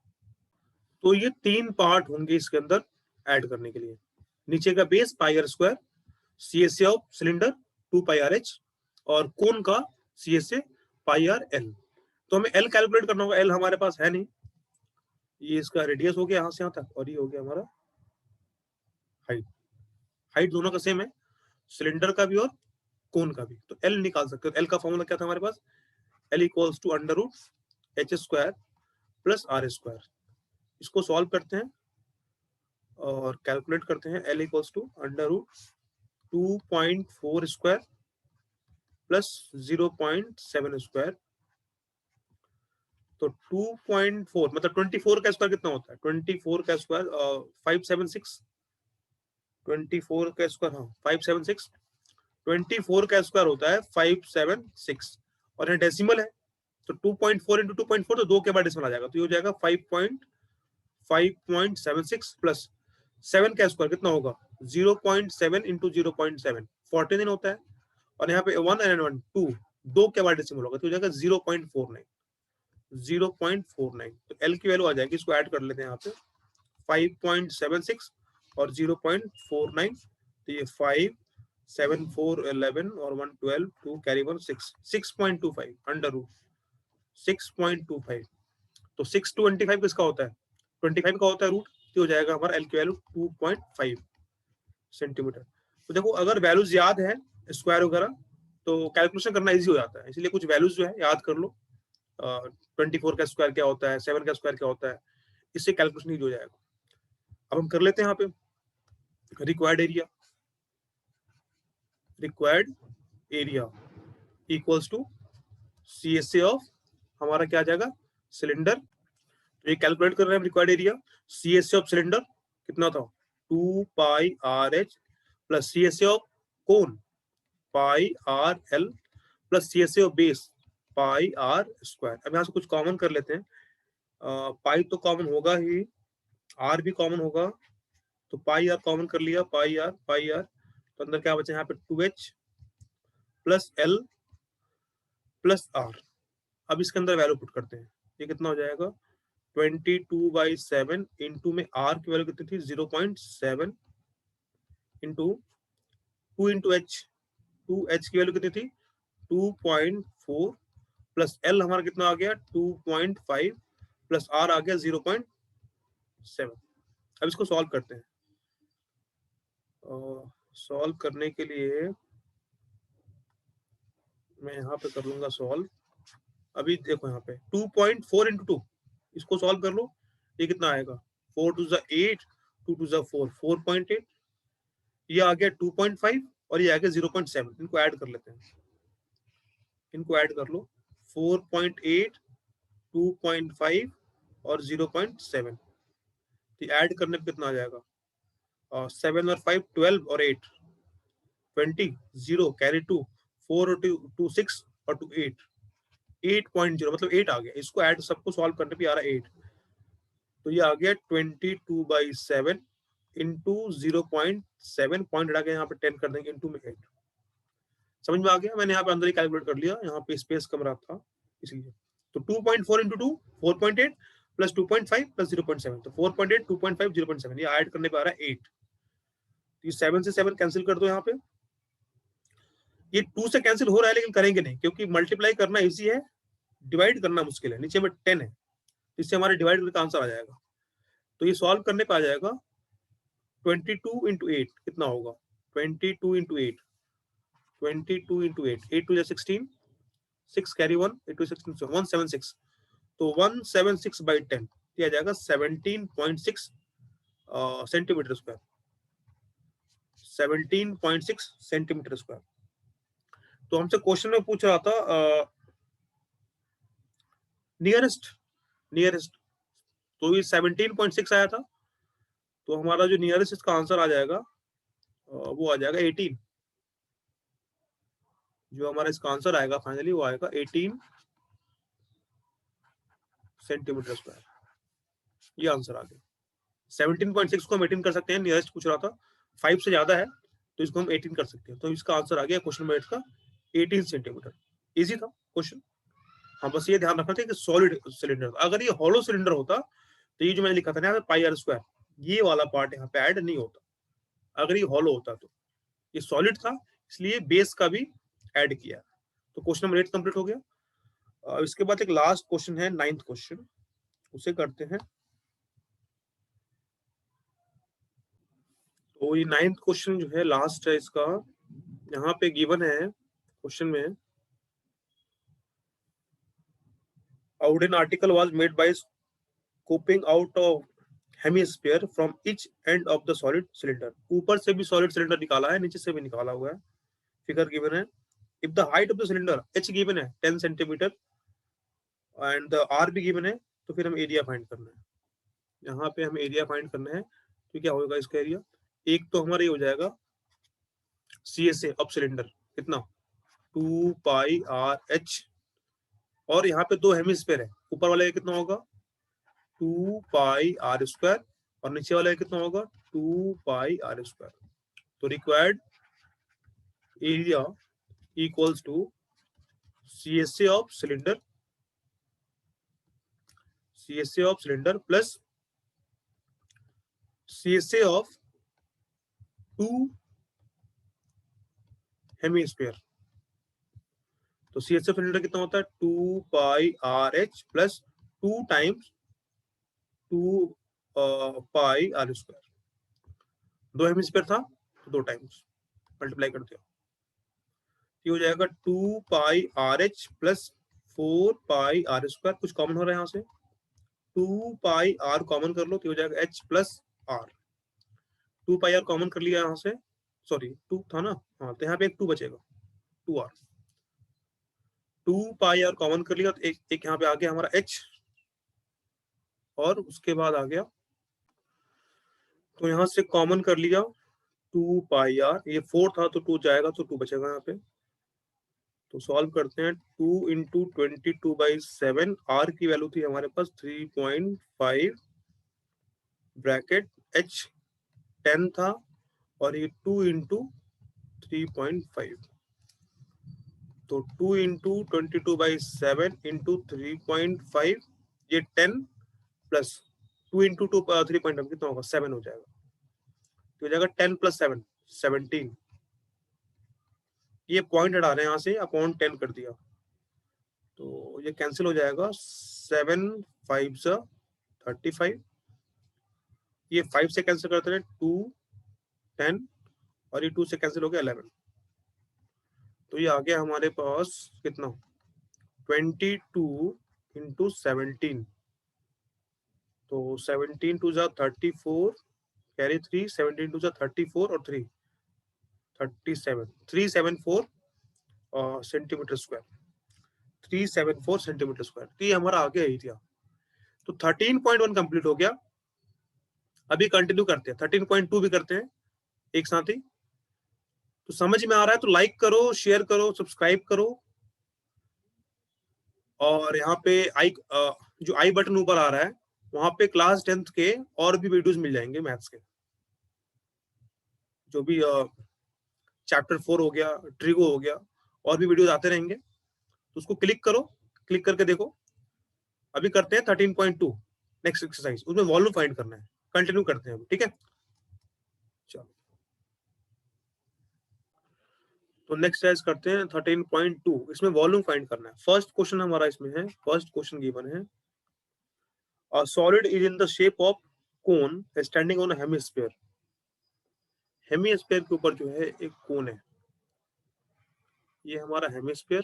तो ये 3 पार्ट होंगे इसके अंदर ऐड करने के लिए, नीचे का base pi R square, CSA of cylinder 2 pi RH और कोन का CSA पाई RL, तो हमें L कैलकुलेट करना होगा, L हमारे पास है नहीं, ये इसका रेडियस हो गया यहाँ से यहाँ तक, और ये हो गया हमारा हाइट, हाइट दोनों का सेम है, सिलेंडर का भी और कोन का भी, तो L निकाल सकते हो। L का फॉर्मूला क्या था हमारे पास, L equals to under root H square plus R square, इसको सॉल्व करते हैं और कैलकुलेट करते हैं, L equals to under root 2.4 square plus 0.7 square, तो 2.4 मतलब 24 का स्क्वायर कितना होता है, 24 का स्क्वायर 576, 24 का स्क्वायर हाँ 576, 24 का स्क्वायर होता है 576, और ये डेसिमल है, तो 2.4 इंटू 2.4 तो 2 के बाद डेसिमल आ जाएगा, तो ये हो जाएगा 5.76 प्लस 7 का स्क्वायर कितना होगा 0.7 इंटू 0.7 14 होता है, और यहाँ पे 1 एंड 1 2 2 के बाद डेसिमल होगा, तो हो जाएगा 0.49, 0.49, तो L की वैल्यू आ जाएगी, इसको ऐड कर लेते हैं यहाँ पे 5.76 और 0.49, तो ये 5 7 4 11 और 1 12 2 कैरी 1 6 6.25 अंडर रूट 6.25, तो 6 to 25 किसका होता है 25 का होता है रूट, तो हो जाएगा हमारा एल की वैल्यू 2.5 सेंटीमीटर। तो देखो अगर वैल्यूज याद है स्क्वायर वगैरह तो कैलकुलेशन करना इजी हो जाता है, इसलिए कुछ वैल्यूज जो है याद कर लो। 24 का स्क्वायर क्या होता है, 7 का स्क्वायर क्या होता है, इससे कैलकुलेशन इजी हो जाएगा। अब हम कर लेते हैं यहाँ पे required area. Required area equals to CSA of हमारा क्या आ जाएगा सिलेंडर। तो ये कैलकुलेट कर रहे हैं हम required area. CSA of cylinder कितना था 2 pi RH plus CSA of cone pi RL plus CSA of base pi R square. अब यहाँ से कुछ कॉमन कर लेते हैं। पाई तो कॉमन होगा ही, R भी कॉमन होगा, तो पाई R कॉमन कर लिया, पाई R तो अंदर क्या बचा यहाँ पे 2H plus L plus R। अब इसके अंदर वैल्यू पुट करते हैं, ये कितना हो जाएगा 22/7 इंटू में R की वैल्यू कितनी थी 0.7 इंटू 2 इंटू H, 2H की वैल्यू कितनी थी 2.4 प्लस L हमारा कितना आ गया 2.5 प्लस R आ गया 0.7। अब इसको सॉल्व करते हैं। सॉल्व करने के लिए मैं यहाँ पे कर लूंगा सॉल्व। अभी देखो यहाँ पे 2.4 इंटू 2 इसको सॉल्व कर लो, ये कितना आएगा 4 टू ज़ा 8 2 टू ज़ा 4 4.8, ये आ गया 2.5 और ये आ गया 0.7। इनको ऐड कर लेते हैं, इनको ऐड कर लो 4.8 2.5 और 0.7। तो ऐड करने पे कितना आ जाएगा 7 और 5 12 और 8 20 0 कैरी 2 4 और 2 6 और 2 8 8.0 मतलब 8 आ गया। इसको ऐड सबको सॉल्व करने पे आ रहा है 8, तो ये आ गया 22/7 इंटू 0.7 पॉइंट हटा के यहाँ पे 10 कर देंगे इंटू में 8। समझ में आ गया, मैंने यहाँ पे अंदर ही कैलकुलेट कर लिया, यहाँ पे स्पेस कम रहा था इसलिए। तो 2.4 इंटू 2 4.8 प्लस 2.5 प्लस 0.7, तो 4.8 2.5 0.7, ये ऐड करने पे आ रहा है 8। ये 7 से 7 कैंसिल कर दो यहाँ पे, ये 2 से कैंसिल हो रहा है लेकिन करेंगे नहीं क्योंकि मल्टीप्लाई करना इजी है, डिवाइड करना मुश्किल है। नीचे में 10 है, इससे हमारे डिवाइड करके आंसर आ जाएगा। तो ये सॉल्व करने पे आ जाएगा 22 इंटू 8 कितना होगा 22 into 8 22 into 8 8 two 16 6 carry 1 8 two 16 176, तो 176/10 दिया जाएगा 17.6 सेंटीमीटर स्क्वायर 17.6 सेंटीमीटर स्क्वायर। तो हमसे क्वेश्चन में पूछ रहा था नियरेस्ट, तो ये 17.6 आया था, तो हमारा जो नियरेस्ट इसका आंसर आ जाएगा वो आ जाएगा 18। जो हमारा इसका आंसर आएगा फाइनली वो आएगा 18 सेंटीमीटर स्क्वायर, ये आंसर आ गया। 17.6 को हम 18 कर सकते हैं, नियरेस्ट पूछ रहा था 5 से ज्यादा है तो इसको हम 18 कर सकते हैं, तो इसका आंसर आ गया क्वेश्चन नंबर 8 का 18 सेंटीमीटर। इजी था क्वेश्चन। हाँ बस ये ध्यान रखना था कि सॉलिड सिलेंडर, अगर ये हॉलो सिलेंडर होता तो ये जो मैंने लिखा था ना पाई आर स्क्वायर, ये वाला पार्ट यहाँ पे ऐड नहीं होता। अगर ये हॉलो होता तो ये सॉलिड था इसलिए बेस का भी ऐड किया। तो क्वेश्चन नंबर 8 कंप्लीट हो गया। इसके बाद एक लास्ट क्वेश्चन है 9th क्वेश्चन, उसे करते हैं। तो ये 9th क्वेश्चन जो है लास्ट है इसका, यहाँ पे गिवन है क्वेश्चन में a wooden article was made by scooping out of hemisphere from each end of the solid cylinder. ऊपर से भी सॉलिड सिलेंडर निकाला है, नीचे से भी निकाला हुआ है, फिगर गिवन है। If the height of the cylinder h given है 10 सेंटीमीटर एंड द r भी गिवन है, तो फिर हम एरिया फाइंड करना है। यहाँ पे हमें एरिया फाइंड करना है, तो क्या होगा इसका एरिया, एक तो हमारा ये हो जाएगा CSA ऑफ सिलेंडर कितना 2 पाई RH, और यहाँ पे दो हेमिस्फीयर है, ऊपर वाले कितना होगा 2 पाई R स्क्वायर और नीचे वाला कितना होगा 2 पाई R स्क्वायर। तो required area equals to CSA of cylinder, CSA of cylinder plus CSA of 2 hemisphere. तो CSA ऑफ सिलेंडर कितना होता है 2 pi RH plus 2 times 2 pi are square, 2 hemisphere था तो 2 टाइम्स मल्टीप्लाई कर दिया, ये हो जाएगा 2 pi r h plus 4 pi are square. कुछ कॉमन हो रहा है यहाँ से, 2 पाई आर कॉमन कर लो तो हो जाएगा H plus R. 2 pi R common कर लिया यहाँ से, सॉरी 2 था ना, हाँ तो यहाँ पे एक 2 बचेगा, 2 आर। 2 पाई आर कॉमन कर लिया तो एक यहाँ पे आ गया हमारा एच, और उसके बाद आ गया, तो यहाँ से कॉमन कर लिया 2 पाई आर, ये 4 था तो 2 जाएगा तो 2 बचेगा यहाँ पे। तो सॉल्व करते हैं, 2 इंटू 22/7, आर की वैल्यू थी हमारे पास 3.5, ब्रैकेट एच 10 था, और ये 2 इंटू 3.5, तो 2 इंटू 22/7 इंटू 3.5, ये 10 प्लस 2 इंटू 2 3.5 कितना होगा, 7 हो जाएगा, तो हो जाएगा 10 प्लस 7 17। ये पॉइंट हटा रहे हैं यहाँ से, अपॉन 10 कर दिया तो ये कैंसिल हो जाएगा, 7 5 से 35, ये 5 से कैंसिल करते हैं 2 10, और ये 2 से कैंसिल हो गया 11, तो ये आ गया हमारे पास कितना, 22 इंटू 17, तो 17 टू जा 34, कैरी 3, 17 टू जा 34 और 3 37, 374 सेंटीमीटर स्क्वायर, 374 सेंटीमीटर स्क्वायर। तो ये हमारा आ गया एरिया। तो 13.1 कंप्लीट हो गया। अभी कंटिन्यू करते हैं, 13.2 भी करते हैं एक साथ ही। तो समझ में आ रहा है तो लाइक करो, शेयर करो, सब्सक्राइब करो, और यहाँ पे जो आई बटन ऊपर आ रहा है वहां पे क्लास 10th के और भी वीडियोस मिल जाएंगे मैथ्स के, जो भी चैप्टर 4 हो गया, ट्रिगो हो गया, और भी वीडियोस आते रहेंगे, तो उसको क्लिक करो, क्लिक करके देखो। अभी करते हैं 13.2 नेक्स्ट एक्सरसाइज, उसमें वॉल्यूम फाइंड करना है, कंटिन्यू करते हैं, ठीक है। चलो तो नेक्स्ट एक्सरसाइज करते हैं 13.2, इसमें वॉल्यूम फाइंड करना है। फर्स्ट क्वेश्चन हमारा इसमें है, फर्स्ट क्वेश्चन गिवन है, a solid is in the shape of cone standing on a hemisphere. Hemisphere के ऊपर जो है एक कोन है, ये हमारा हेमिस्फीयर,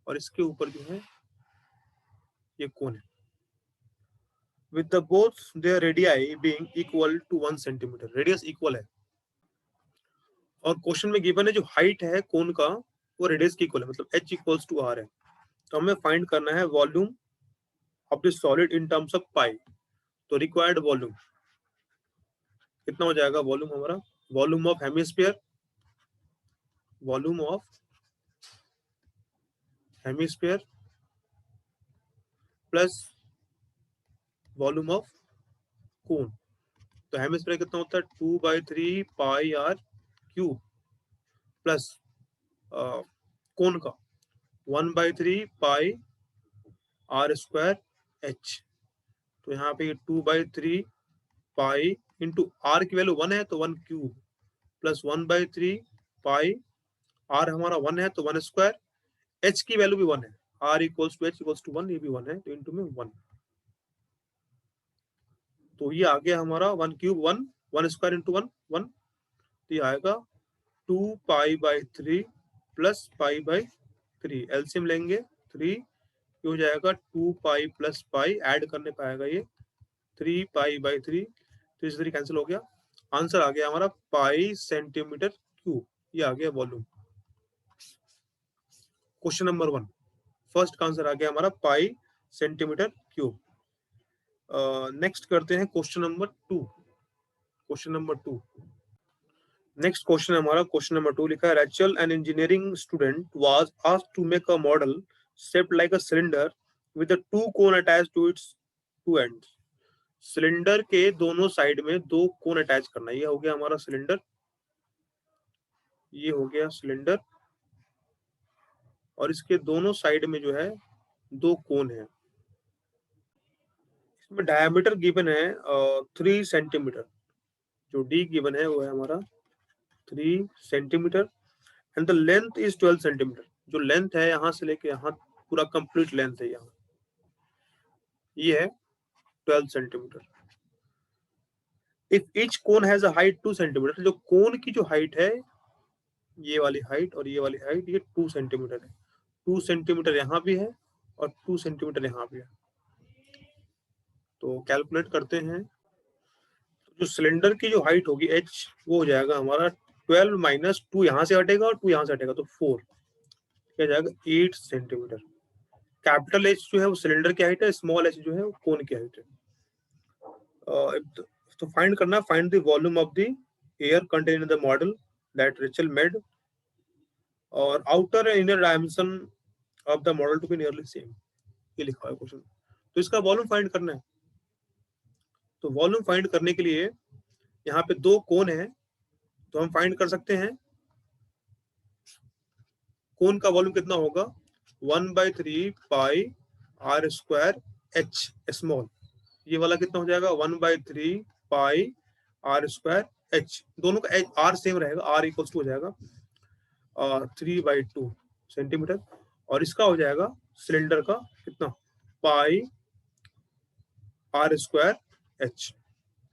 और इसके ऊपर जो है ये कोन है, with the both their radii being equal to 1 centimetre, radius equal है, और क्वेश्चन में गिवन है जो हाइट है कोन का वो रेडियस की इक्वल है, मतलब h इक्वल्स टू r है। तो हमें फाइंड करना है volume of the solid in terms of pi. तो रिक्वायर्ड वॉल्यूम कितना हो जाएगा, वॉल्यूम हमारा, volume of hemisphere, volume of hemisphere plus volume of cone. तो हेमिस्फीयर कितना होता है 2/3 pi are cube, plus cone का 1/3 पाई आर स्क्वायर एच। तो यहाँ पे 2/3 पाई इंटू आर की वैल्यू 1 है तो 1 क्यूब, प्लस 1/3 पाई, आर हमारा 1 है तो 1 स्क्वायर, एच की वैल्यू भी 1 है, R equals to H equals to 1, ये भी 1 है तो इंटू में 1। तो ये आ गया हमारा 1 क्यूब 1, 1 स्क्वायर इंटू 1 1, तो ये आएगा 2 पाई/3 प्लस पाई/3, एलसीएम लेंगे 3, ये हो जाएगा 2 पाई प्लस पाई, ऐड करने पाएगा ये 3 पाई/3, तो इस 3 कैंसिल हो गया, आंसर आ गया हमारा पाई सेंटीमीटर क्यूब, ये आ गया वॉल्यूम। क्वेश्चन नंबर 1 फर्स्ट का आंसर आ गया हमारा पाई सेंटीमीटर क्यूब। नेक्स्ट करते हैं question number 2। Question number 2, next question है हमारा, क्वेश्चन नंबर 2 लिखा है, Rachel an engineering student was asked to make a model shaped like a cylinder with the two cone attached to its two ends। Cylinder के दोनों side में 2 कोन attach करना, ये हो गया हमारा सिलेंडर, ये हो गया सिलेंडर, और इसके दोनों साइड में जो है 2 कोन है। इसमें डायमीटर गिवन है 3 सेंटीमीटर, जो डी गिवन है वो है हमारा 3 centimetre, and the length is 12 centimetre. जो लेंथ है यहाँ से लेके यहाँ पूरा कंप्लीट लेंथ है यहाँ, ये है 12 centimetre. If each cone has a height 2 centimetre, जो कोन की जो हाइट है, ये वाली हाइट और ये वाली हाइट, ये 2 सेंटीमीटर है। 2 सेंटीमीटर यहाँ भी है और 2 सेंटीमीटर यहाँ भी है। तो कैलकुलेट करते हैं। जो सिलेंडर की जो हाइट होगी h, वो हो जाएगा हमारा 12 माइनस 2 यहाँ से हटेगा और 2 यहाँ से हटेगा, तो 4 क्या जाएगा 8 सेंटीमीटर। कैपिटल H जो है वो सिलेंडर की हाइट है, स्मॉल h जो है वो कोन की हाइट है। तो फाइंड करना, find the volume of the air contain in the model that Rachel made और outer and inner dimension of the model to be nearly same, ये लिखा है क्वेश्चन। तो इसका वॉल्यूम फाइंड करना है। तो वॉल्यूम फाइंड करने के लिए यहाँ पे दो कोन है, तो हम फाइंड कर सकते हैं कोन का वॉल्यूम कितना होगा, 1/3 pi are square H small. ये वाला कितना हो जाएगा 1/3 पाई आर स्क्वायर एच, दोनों का एच आर सेम रहेगा, आर इक्वल्स टू हो जाएगा 3/2 सेंटीमीटर। और इसका हो जाएगा सिलेंडर का कितना, पाई आर स्क्वायर एच।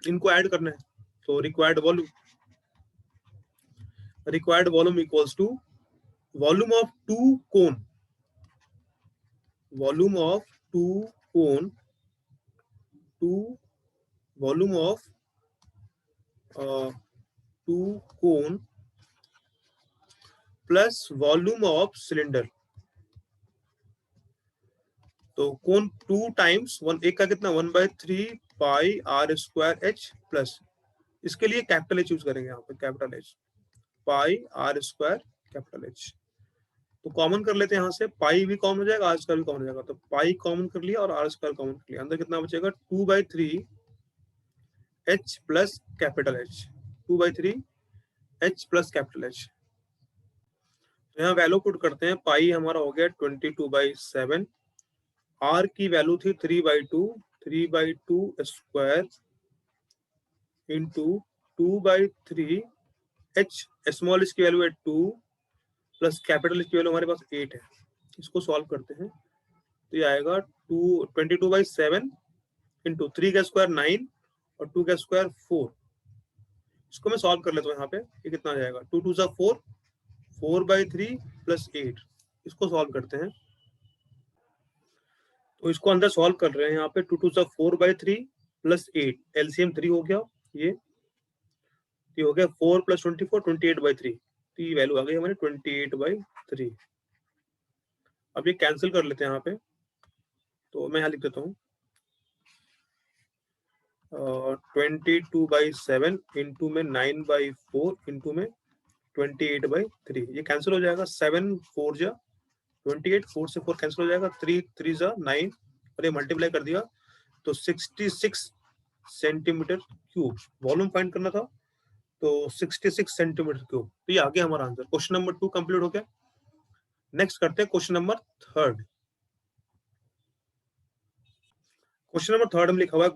इनको ऐड करना है। तो required volume equals to volume of two cone, volume of two cone two volume of two cone plus volume of cylinder. तो कोन 2 टाइम्स एक का कितना 1/3 pi are square H plus, इसके लिए कैपिटल एच यूज करेंगे यहाँ पे, capital H pi are square capital H. तो कॉमन कर लेते हैं यहाँ से, पाई भी कॉमन हो जाएगा, आर स्क्वायर भी कॉमन हो जाएगा। तो पाई कॉमन कर लिया और आर स्क्वायर कॉमन कर लिया, अंदर कितना बचेगा 2/3 H plus capital H, 2/3 H plus capital H. तो यहाँ वैल्यू पुट करते हैं, पाई हमारा हो गया 22/7, आर की वैल्यू थी 3/2 स्क्वायर इंटू 2/3 एच, स्मॉल इसकी वैल्यू है 2 प्लस कैपिटल इसकी वैल्यू हमारे पास 8 है। इसको सॉल्व करते हैं तो ये आएगा 22/7 इंटू 3 का स्क्वायर 9 और 2 का स्क्वायर 4। इसको मैं सॉल्व कर लेता हूँ यहाँ पे, ये कितना आ जाएगा 2 2 सा 4, 4/3 प्लस 8। इसको सॉल्व करते हैं। तो इसको अंदर सॉल्व कर रहे हैं यहाँ पे, 2 2 सा 4/3 प्लस 8, एलसीएम 3 हो गया, ये हो गया 4 प्लस 24 28/3, तो ये वैल्यू आ गई हमारी 28/3। अब ये कैंसिल कर लेते हैं यहाँ पे, तो मैं यहाँ लिख देता हूँ 22/7 इंटू में 9/4 इंटू में 28/3, ये कैंसिल हो जाएगा, 7 4 जा 28, 4 से 4 कैंसिल हो जाएगा, 3 3 जा 9 और ये मल्टीप्लाई कर दिया तो 66 सेंटीमीटर क्यूब वॉल्यूम फाइंड करना था, तो 66 सेंटीमीटर क्यूब। तो ये आ गया हमारा आंसर। क्वेश्चन नंबर 2 कंप्लीट हो गया। नेक्स्ट करते हैं क्वेश्चन नंबर 3। क्वेश्चन नंबर 3 में लिखा हुआ है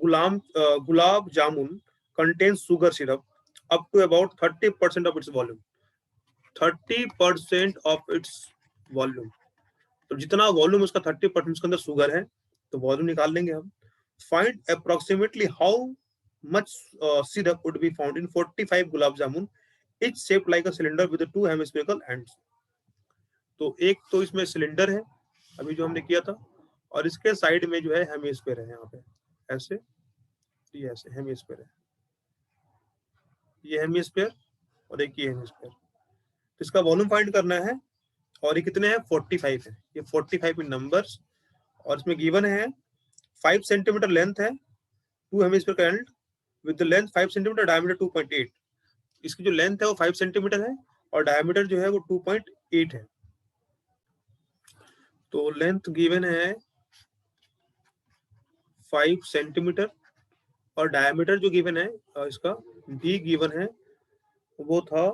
gulab jamun contains sugar syrup up to about 30% of its volume, 30% of its volume. तो जितना वॉल्यूम उसका 30% उसके अंदर शुगर है, तो वॉल्यूम निकाल लेंगे हम। Find approximately how much syrup would be found in 45 gulab jamun etch shaped like a cylinder with 2 hemispherical ends. तो एक तो इसमें सिलेंडर है अभी जो हमने किया था, और इसके साइड में जो है हेमिस्फेयर है, यहाँ पे ऐसे, ये ऐसे हेमिस्फेयर है, ये हेमिस्फेयर और एक ये हेमिस्फेयर। तो इसका वॉल्यूम फाइंड करना है, और ये कितने हैं 45 है, ये 45 इन नंबर्स, और इसमें गिवन है 5 सेंटीमीटर लेंथ है, 2 हेमिस्फेयर का and with length 5 centimetre, diameter 2.8। इसकी जो लेंथ है वो 5 सेंटीमीटर है और डायमीटर जो है वो 2.8 है। तो लेंथ गिवन है 5 सेंटीमीटर और डायमीटर जो गिवन है इसका भी गिवन है, वो था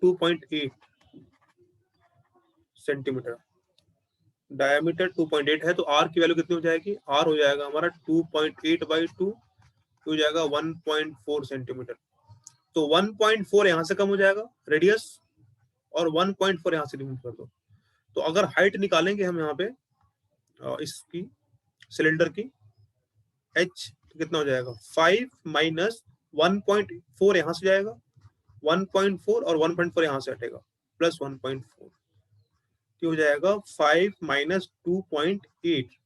2.8 सेंटीमीटर, डायमीटर 2.8 है। तो आर की वैल्यू कितनी हो जाएगी, आर हो जाएगा हमारा 2.8/2, हो जाएगा 1.4 सेंटीमीटर। तो 1.4 यहाँ से कम हो जाएगा रेडियस, और 1.4 यहाँ से रिमूव कर दो। तो अगर हाइट निकालेंगे हम यहाँ पे इसकी सिलेंडर की, h तो कितना हो जाएगा 5 माइनस 1.4 यहाँ से जाएगा 1.4 और 1.4 यहाँ से हटेगा प्लस 1.4 हो जाएगा 5 माइनस 2.8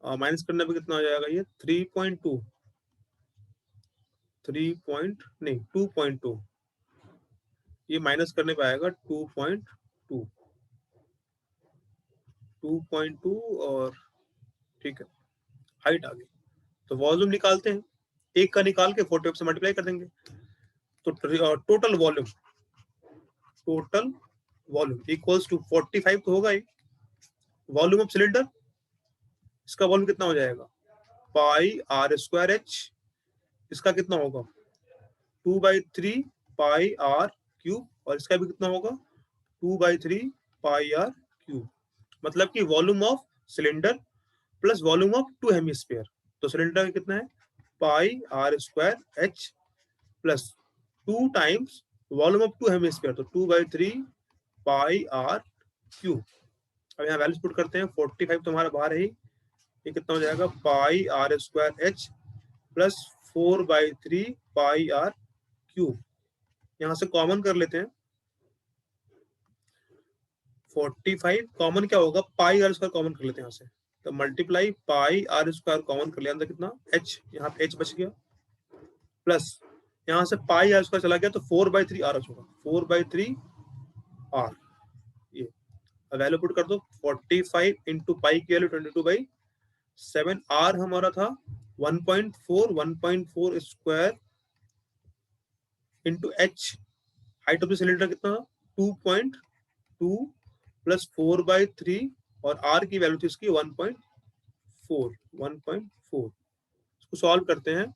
माइनस करने पे कितना हो जाएगा ये 3.2 नहीं 2.2 ये माइनस करने पे आएगा 2.2 और ठीक है हाइट आ गई। तो वॉल्यूम निकालते हैं, एक का निकाल के 45 से मल्टीप्लाई कर देंगे तो टोटल वॉल्यूम इक्वल्स टू 45 तो होगा ही। वॉल्यूम ऑफ सिलेंडर, इसका वॉल्यूम कितना हो जाएगा पाई आर स्क्वायर एच, इसका कितना होगा 2/3 पाई आर क्यूब और इसका भी कितना होगा 2/3 पाई आर क्यूब। मतलब कि volume of cylinder plus volume of two hemisphere. तो सिलेंडर कितना है pi are square H plus 2 times volume of two hemisphere, तो 2/3 पाई आर क्यूब। अब यहाँ वैल्यूज पुट करते हैं, 45 तो हमारा बाहर है ही, ये कितना हो जाएगा pi are square H plus 4/3 pi are cube. यहाँ से कॉमन कर लेते हैं, 45 कॉमन क्या होगा पाई आर स्क्वायर कॉमन कर लेते हैं यहाँ से, तो multiply pi are square common कर लिया, अंदर कितना h, यहाँ पे h बच गया प्लस यहाँ से पाई आर स्क्वायर चला गया तो 4/3 आर होगा 4/3 आर। ये वैल्यू पुट कर दो, 45 इंटू पाई की वैल्यू 22/7, आर हमारा था 1.4 square into H, height of the cylinder कितना 2.2 प्लस 4/3 और आर की वैल्यू थी इसकी 1.4। इसको सॉल्व करते हैं,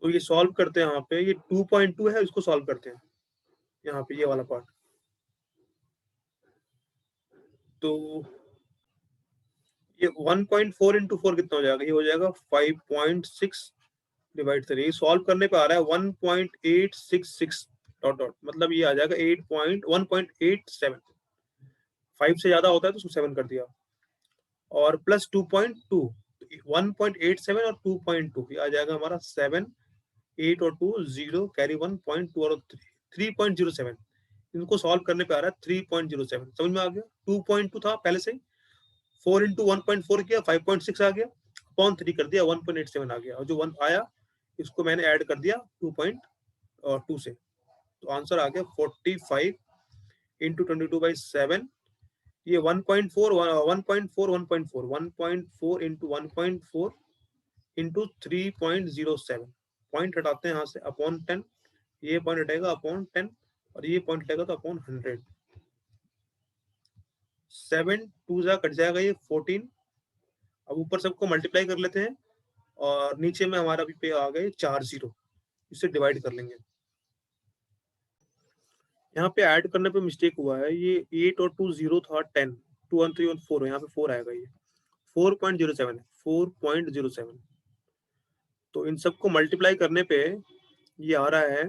तो ये सॉल्व करते हैं यहाँ पे, ये 2.2 है, इसको सॉल्व करते हैं यहाँ पे ये वाला पार्ट। तो ये 1.4 इंटू 4 कितना हो जाएगा, ये हो जाएगा 5.6 डिवाइड 3। सॉल्व करने पे आ रहा है 1.866 डॉट डॉट, मतलब ये आ जाएगा 1.87। 5 से ज्यादा होता है तो उसको 7 कर दिया और प्लस 2.2, 1.87 और 2.2 ये आ जाएगा हमारा 7, 8 और 2 0 कैरी 1.2 और 3.07। इनको सॉल्व करने पे आ रहा है 3.07। समझ में आ गया, 2.2 था पहले से, 4 इंटू 1.4 किया 5.6 आ गया, अपॉन 3 कर दिया 1.87 आ गया, और जो 1 आया इसको मैंने ऐड कर दिया 2.2 से, तो आंसर आ गया 45 इंटू 22/7। ये 1.4 इंटू 1.4 इंटू 3.07, पॉइंट हटाते हैं यहाँ से, अपॉन 10, ये पॉइंट हटेगा अपॉन 10 और ये पॉइंट हटेगा तो अपॉन 100। 7 2 जा कट जाएगा ये 14। अब ऊपर सबको मल्टीप्लाई कर लेते हैं और नीचे में हमारा भी पे आ गए 4 0, इसे डिवाइड कर लेंगे। यहाँ पे ऐड करने पे मिस्टेक हुआ है, ये 8 और 2 0 था 10, 2 1 3 और 4, यहाँ पे 4 आएगा, ये 4.07 है 4.07। तो इन सबको मल्टीप्लाई करने पे ये आ रहा है,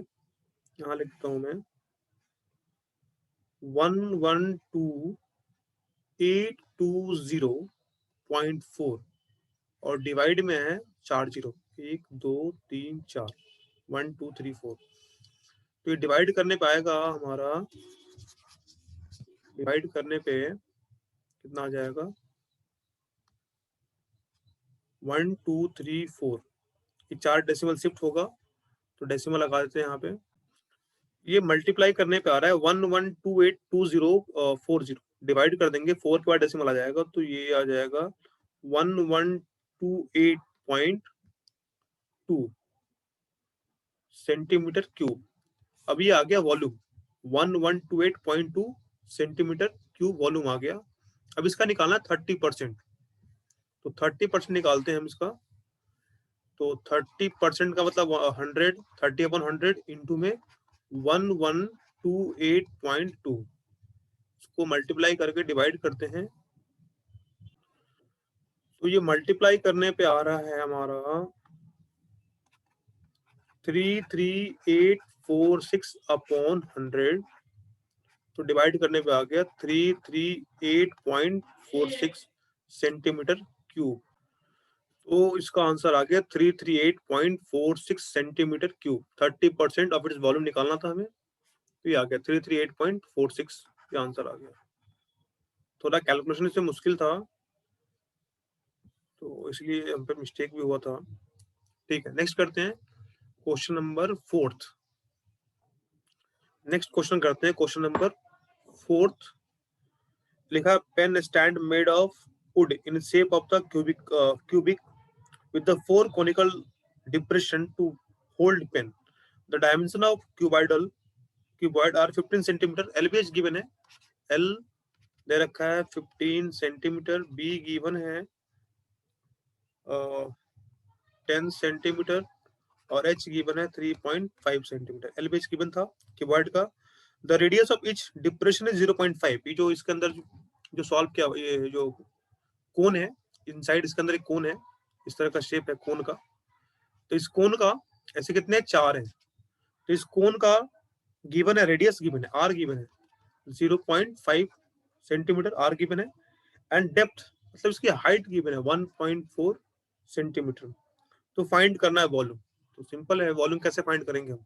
यहाँ लिखता हूं मैं 112,820.4 और डिवाइड में है 4 0, 1 2 3 4 1 2 3 4। तो ये डिवाइड करने पे आएगा हमारा, डिवाइड करने पे कितना आ जाएगा 1 2 3 4, ये 4 डेसिमल शिफ्ट होगा तो डेसिमल लगा देते हैं यहाँ पे। ये मल्टीप्लाई करने पे आ रहा है 11282040, डिवाइड कर देंगे 4 के बाद डेसिमल आ जाएगा तो ये आ जाएगा 1128.2 सेंटीमीटर क्यूब। अब ये आ गया वॉल्यूम 1128.2 सेंटीमीटर क्यूब वॉल्यूम आ गया। अब इसका निकालना 30%, तो 30% निकालते हैं हम इसका। तो 30% का मतलब 100, 30/100 इंटू में 1128.2, इसको मल्टीप्लाई करके डिवाइड करते हैं। तो ये मल्टीप्लाई करने पे आ रहा है हमारा 33846/100, तो डिवाइड करने पे आ गया 338.46 सेंटीमीटर क्यूब। तो इसका आंसर आ गया 338.46 centimetre cube. 30% of its volume निकालना था हमें, तो ये आ गया 338.46, ये आंसर आ गया। थोड़ा कैलकुलेशन इसमें मुश्किल था, तो इसलिए हम पे मिस्टेक भी हुआ था। ठीक है, नेक्स्ट करते हैं क्वेश्चन नंबर 4। नेक्स्ट क्वेश्चन करते हैं क्वेश्चन नंबर 4। लिखा pen stand made of wood in shape of the cubic with the 4 conical depression to hold pen. The dimension of cuboid are 15 centimeter. LBH given है, L दे रखा है 15 centimetre, B given है 10 centimetre और H given है 3.5 centimetre. LBH given था cuboid का। The radius of each depression is 0.5। ये जो इसके अंदर जो सॉल्व किया, ये जो कोन है इनसाइड, इसके अंदर एक कोन है, इस तरह का शेप है कोन का। तो इस कोन का ऐसे कितने 4 है, तो इस कोन का गिवन है, रेडियस गिवन है, आर गिवन है 0.5 सेंटीमीटर, आर गिवन है, एंड डेप्थ मतलब इसकी हाइट गिवन है 1.4 सेंटीमीटर। तो फाइंड करना है वॉल्यूम। तो सिंपल है, वॉल्यूम कैसे फाइंड करेंगे हम,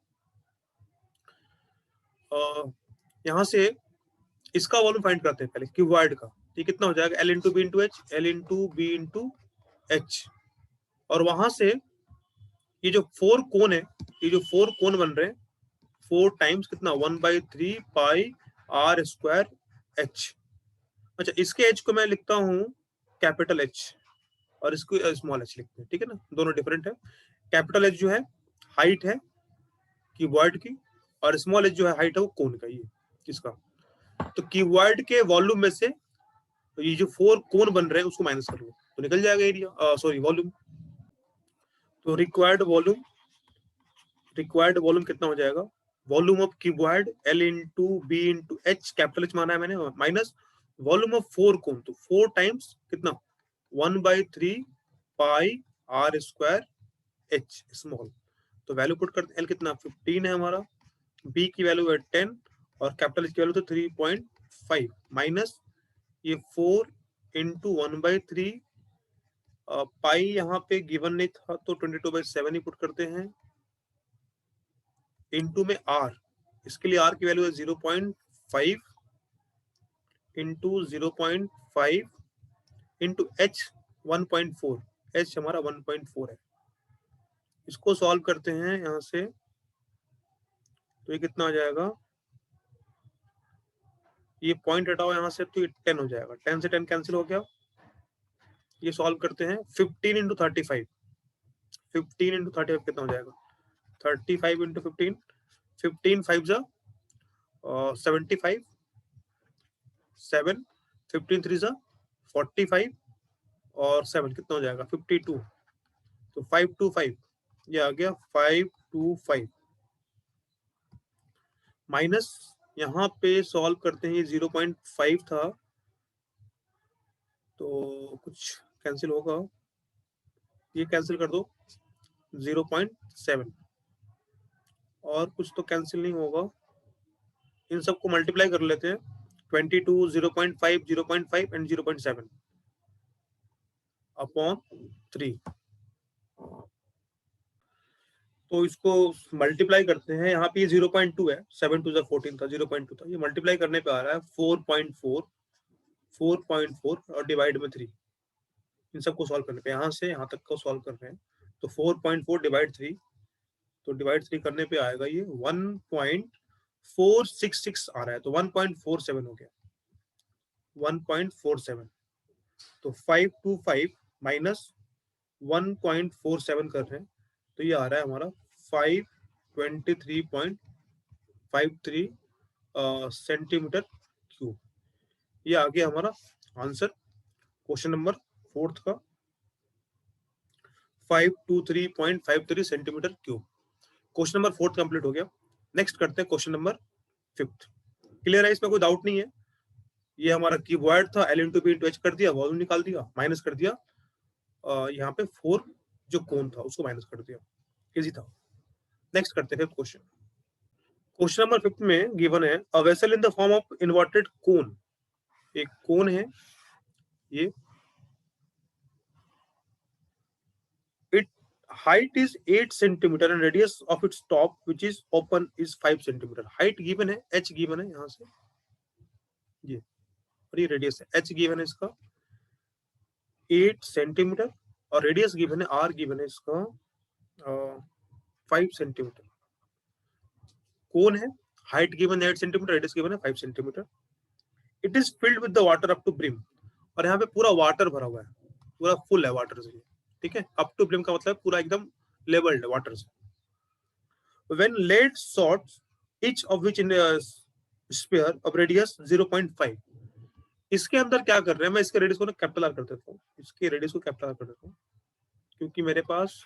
यहां से इसका वॉल्यूम फाइंड करते हैं पहले क्यूबॉइड का। ये कितना हो जाएगा, L into B into H, L into B into H, और वहां से ये जो 4 कोन है, ये जो 4 कोन बन रहे हैं 4 टाइम्स कितना 1/3 पाई आर स्क्वायर एच। अच्छा, इसके एच को मैं लिखता हूँ कैपिटल एच और इसको स्मॉल एच लिखते हैं, ठीक है ना, दोनों डिफरेंट है। कैपिटल एच जो है हाइट है क्यूबॉइड की, और स्मॉल एच जो है हाइट है वो कोन का, ये इसका। तो क्यूबॉइड के वॉल्यूम में से तो ये जो 4 कोन बन रहे हैं उसको माइनस कर लो तो निकल जाएगा एरिया, सॉरी वॉल्यूम। तो रिक्वायर्ड वॉल्यूम कितना हो जाएगा, volume of cuboid L into B into H, capital H माना है मैंने, माइनस वॉल्यूम ऑफ 4 कोन, तो 4 टाइम्स कितना 1/3 pi are square H small. तो वैल्यू पुट करते, L कितना 15 है हमारा, B की वैल्यू है 10 और कैपिटल एच की वैल्यू तो 3.5 माइनस ये 4 इंटू 1/3 पाई, यहाँ पे गिवन नहीं था तो 22/7 ही पुट करते हैं, इंटू में आर, इसके लिए आर की वैल्यू है 0.5 इंटू 0.5 इंटू एच 1.4, एच हमारा 1.4 है। इसको सॉल्व करते हैं यहां से, तो ये कितना हो जाएगा, ये पॉइंट हटाओ यहाँ से तो ये 10 हो जाएगा, 10 से 10 कैंसिल हो गया। ये सॉल्व करते हैं 15 इंटू 35, 15 इंटू 35 कितना हो जाएगा, 35 इंटू 15, 15 5 जा 75, 7 15 3 जा 45 और 7 कितना हो जाएगा 52, तो 525 ये आ गया 525 माइनस यहाँ पे सॉल्व करते हैं, ये 0.5 था तो कुछ कैंसिल होगा, ये कैंसिल कर दो 0.7 और कुछ तो कैंसिल नहीं होगा, इन सबको मल्टीप्लाई कर लेते हैं 22 0.5 0.5 एंड 0.7 अपॉन 3। तो इसको मल्टीप्लाई करते हैं, यहाँ पे 0.2 है, 7 2 14 था, 0.2 था, ये मल्टीप्लाई करने पे आ रहा है 4.4 और डिवाइड में 3। इन सबको सॉल्व करने पे यहाँ से यहाँ तक को सॉल्व कर रहे हैं तो 4.4 डिवाइड 3, तो डिवाइड 3 करने पे आएगा ये 1.466 आ रहा है, तो 1.47 हो गया 1.47। तो 525 माइनस 1.47 कर रहे हैं तो ये आ रहा है हमारा 523.53 सेंटीमीटर क्यूब। ये आ गया हमारा आंसर क्वेश्चन नंबर 4 का, 523.53 centimetre cube. Question number 4 complete हो गया। नेक्स्ट करते हैं क्वेश्चन नंबर 5। क्लियर है, इसमें कोई डाउट नहीं है। ये हमारा क्यूबॉइड था, L into B into H कर दिया, वॉल्यूम निकाल दिया, माइनस कर दिया, यहाँ पे 4 जो कोन था उसको माइनस कर दिया, इजी था। नेक्स्ट करते हैं क्वेश्चन। क्वेश्चन नंबर 5 में गिवन है a vessel in the form of inverted कोन। एक कोन है ये, height is 8 centimeter and radius of its top which is open is 5 centimeter. height given है, h given है यहाँ से ये, और ये रेडियस है, h given है इसका 8 सेंटीमीटर और रेडियस गिवन है r गिवन है इसका 5 सेंटीमीटर. कौन है, हाइट गिवन है 8 सेंटीमीटर, रेडियस गिवन है 5 centimetre. It is filled with the water up to brim, और यहाँ पे पूरा वाटर भरा हुआ है, पूरा फुल है वाटर से, ठीक है. अप टू ब्रिम का मतलब पूरा एकदम लेवल्ड है वाटर से. When lead shots each of which in sphere of radius 0.5, इसके अंदर क्या कर रहे हैं, मैं इसके रेडियस को ना कैपिटल आर कर देता हूँ, इसके रेडियस को कैपिटल आर कर देता हूँ, क्योंकि मेरे पास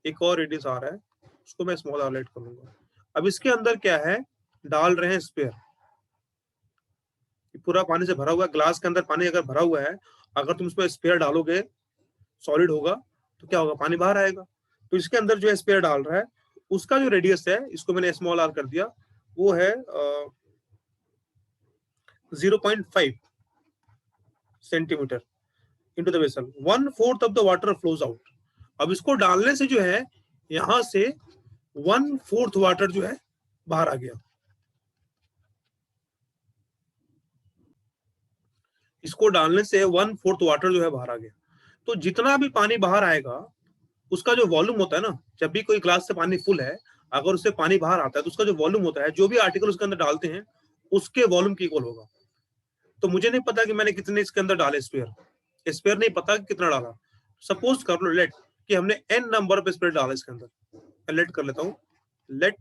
एक और रेडियस आ रहा है, उसको मैं स्मॉल आर लेट कर लूंगा. अब इसके अंदर क्या है, डाल रहे हैं स्फीयर, पूरा पानी से भरा हुआ है. ग्लास के अंदर पानी अगर भरा हुआ है, अगर तुम उसमें स्फीयर डालोगे, सॉलिड होगा तो क्या होगा, पानी बाहर आएगा. तो इसके अंदर जो स्फीयर डाल रहा है उसका जो रेडियस है, इसको मैंने स्मॉल आर कर दिया, वो है 0.5 centimetre into the vessel. 1/4 of the water flows out. अब इसको डालने से जो है यहां से 1/4 वाटर जो है बाहर आ गया. इसको डालने से 1/4 वाटर जो है बाहर आ गया. तो जितना भी पानी बाहर आएगा उसका जो वॉल्यूम होता है ना, जब भी कोई ग्लास से पानी फुल है, अगर उससे पानी बाहर आता है तो उसका जो वॉल्यूम होता है, जो भी आर्टिकल उसके अंदर डालते हैं उसके वॉल्यूम की इक्वल होगा. तो मुझे नहीं पता कि मैंने कितने इसके अंदर डाले स्फीयर नहीं पता कि कितना डाला. सपोज कर लो लेट कि हमने n नंबर पे स्फीयर डाला इसके अंदर. मैं लेट कर लेता हूं, लेट.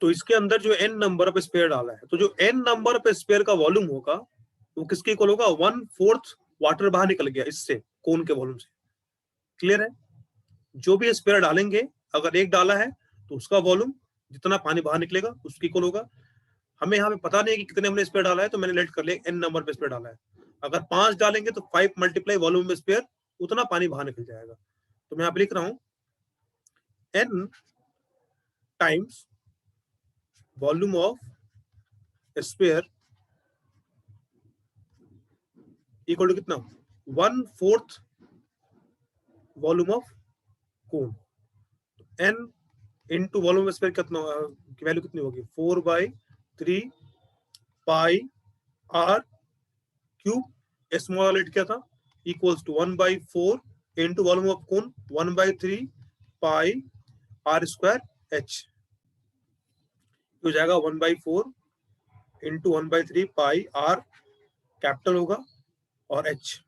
तो इसके अंदर जो n नंबर पे स्फीयर डाला है, तो जो n नंबर पे स्फीयर का वॉल्यूम होगा वो किसके इक्वल होगा, 1/4 वाटर बाहर निकल गया इससे, कोन के वॉल्यूम से. क्लियर है. जो भी स्फीयर डालेंगे, अगर एक डाला है तो उसका वॉल्यूम जितना पानी बाहर निकलेगा उसके इक्वल होगा. हमें यहाँ पे पता नहीं है कि कितने हमने स्फीयर डाला है, तो मैंने लेट कर लिया n नंबर पे स्फीयर डाला है. अगर 5 डालेंगे तो 5 मल्टीप्लाई वॉल्यूम में स्फीयर, उतना पानी बाहर निकल जाएगा. तो मैं यहाँ पे लिख रहा हूं n times volume of sphere equal to कितना, 1/4 volume of cone. n into volume of sphere कितना की वैल्यू कितनी होगी, 4/3 पाई आर क्यूब, स्मॉल लेट क्या था, equals to 1/4 into volume of cone 1/3 pi are square H. हो जाएगा 1/4 इंटू 1/3 पाई आर कैपिटल होगा और एच,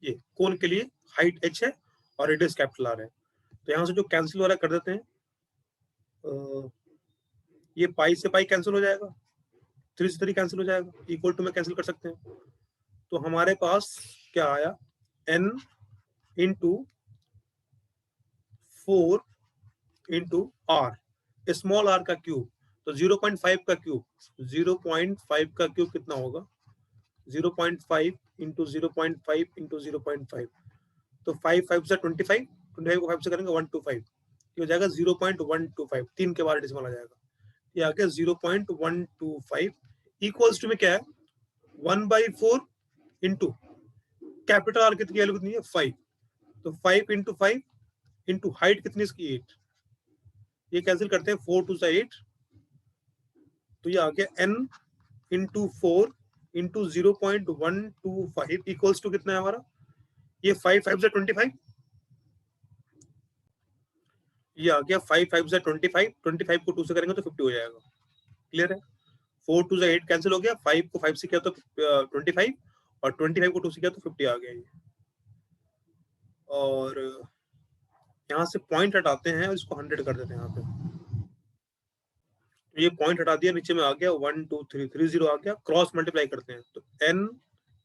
ये कोन के लिए हाइट एच है और रेडियस कैपिटल आर है. तो यहां से जो कैंसिल वाला कर देते हैं, ये पाई से पाई कैंसिल हो जाएगा, 3 से 3 कैंसिल हो जाएगा, इक्वल टू में कैंसिल कर सकते हैं. तो हमारे पास क्या आया, n into 4 into R, small R का क्यूब. तो 0.5 का क्यूब, 0.5 का क्यूब कितना होगा, 0.5 इंटू 0.5 इंटू 0.5, तो 5 5 से 25, 25 को 5 से करेंगे 125, ये हो जाएगा 0.125, 3 के बाद डेसिमल आ जाएगा, ये आ गया 0.125. इक्वल्स टू में क्या है, 1/4 इंटू कैपिटल आर कितनी वैल्यू कितनी है, 5, तो 5 इंटू 5 इंटू हाइट कितनी इसकी 8, ये कैंसिल करते हैं, 4 2 से 8, तो ये आ गया n into 4 into 0.125 equals to कितना है हमारा, ये 5 5 से 25, ये आ गया 5 5 से 25, 25 को 2 से करेंगे तो 50 हो जाएगा. क्लियर है. 4 2 से 8 कैंसिल हो गया, 5 को 5 से किया तो 25 और 25 को 2 से किया तो 50 आ गया ये. और यहाँ से पॉइंट हटाते हैं और इसको 100 कर देते हैं यहाँ पे. ये पॉइंट हटा दिया, नीचे में आ गया 1 2 3 30 आ गया. क्रॉस मल्टीप्लाई करते हैं तो n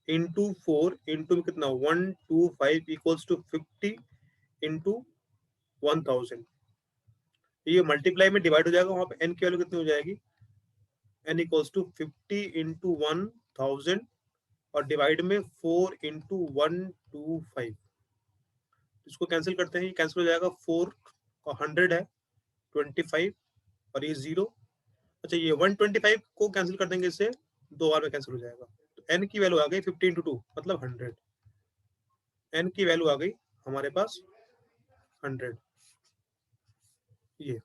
इंटू 4 इंटू में कितना 125 इक्वल्स टू 50 इंटू 1000. ये मल्टीप्लाई में डिवाइड हो जाएगा, वहां पे n की वैल्यू कितनी हो जाएगी, n इक्वल्स टू 50 इंटू 1000 और डिवाइड में 4 इंटू 125. इसको कैंसिल करते हैं, ये कैंसिल हो जाएगा, 4 और 100 है 25 और ये 0. अच्छा, ये 125 को कैंसिल कर देंगे, इससे 2 बार में कैंसिल हो जाएगा. तो n की वैल्यू आ गई 50 इंटू 2 मतलब 100. n की वैल्यू आ गई हमारे पास 100 ये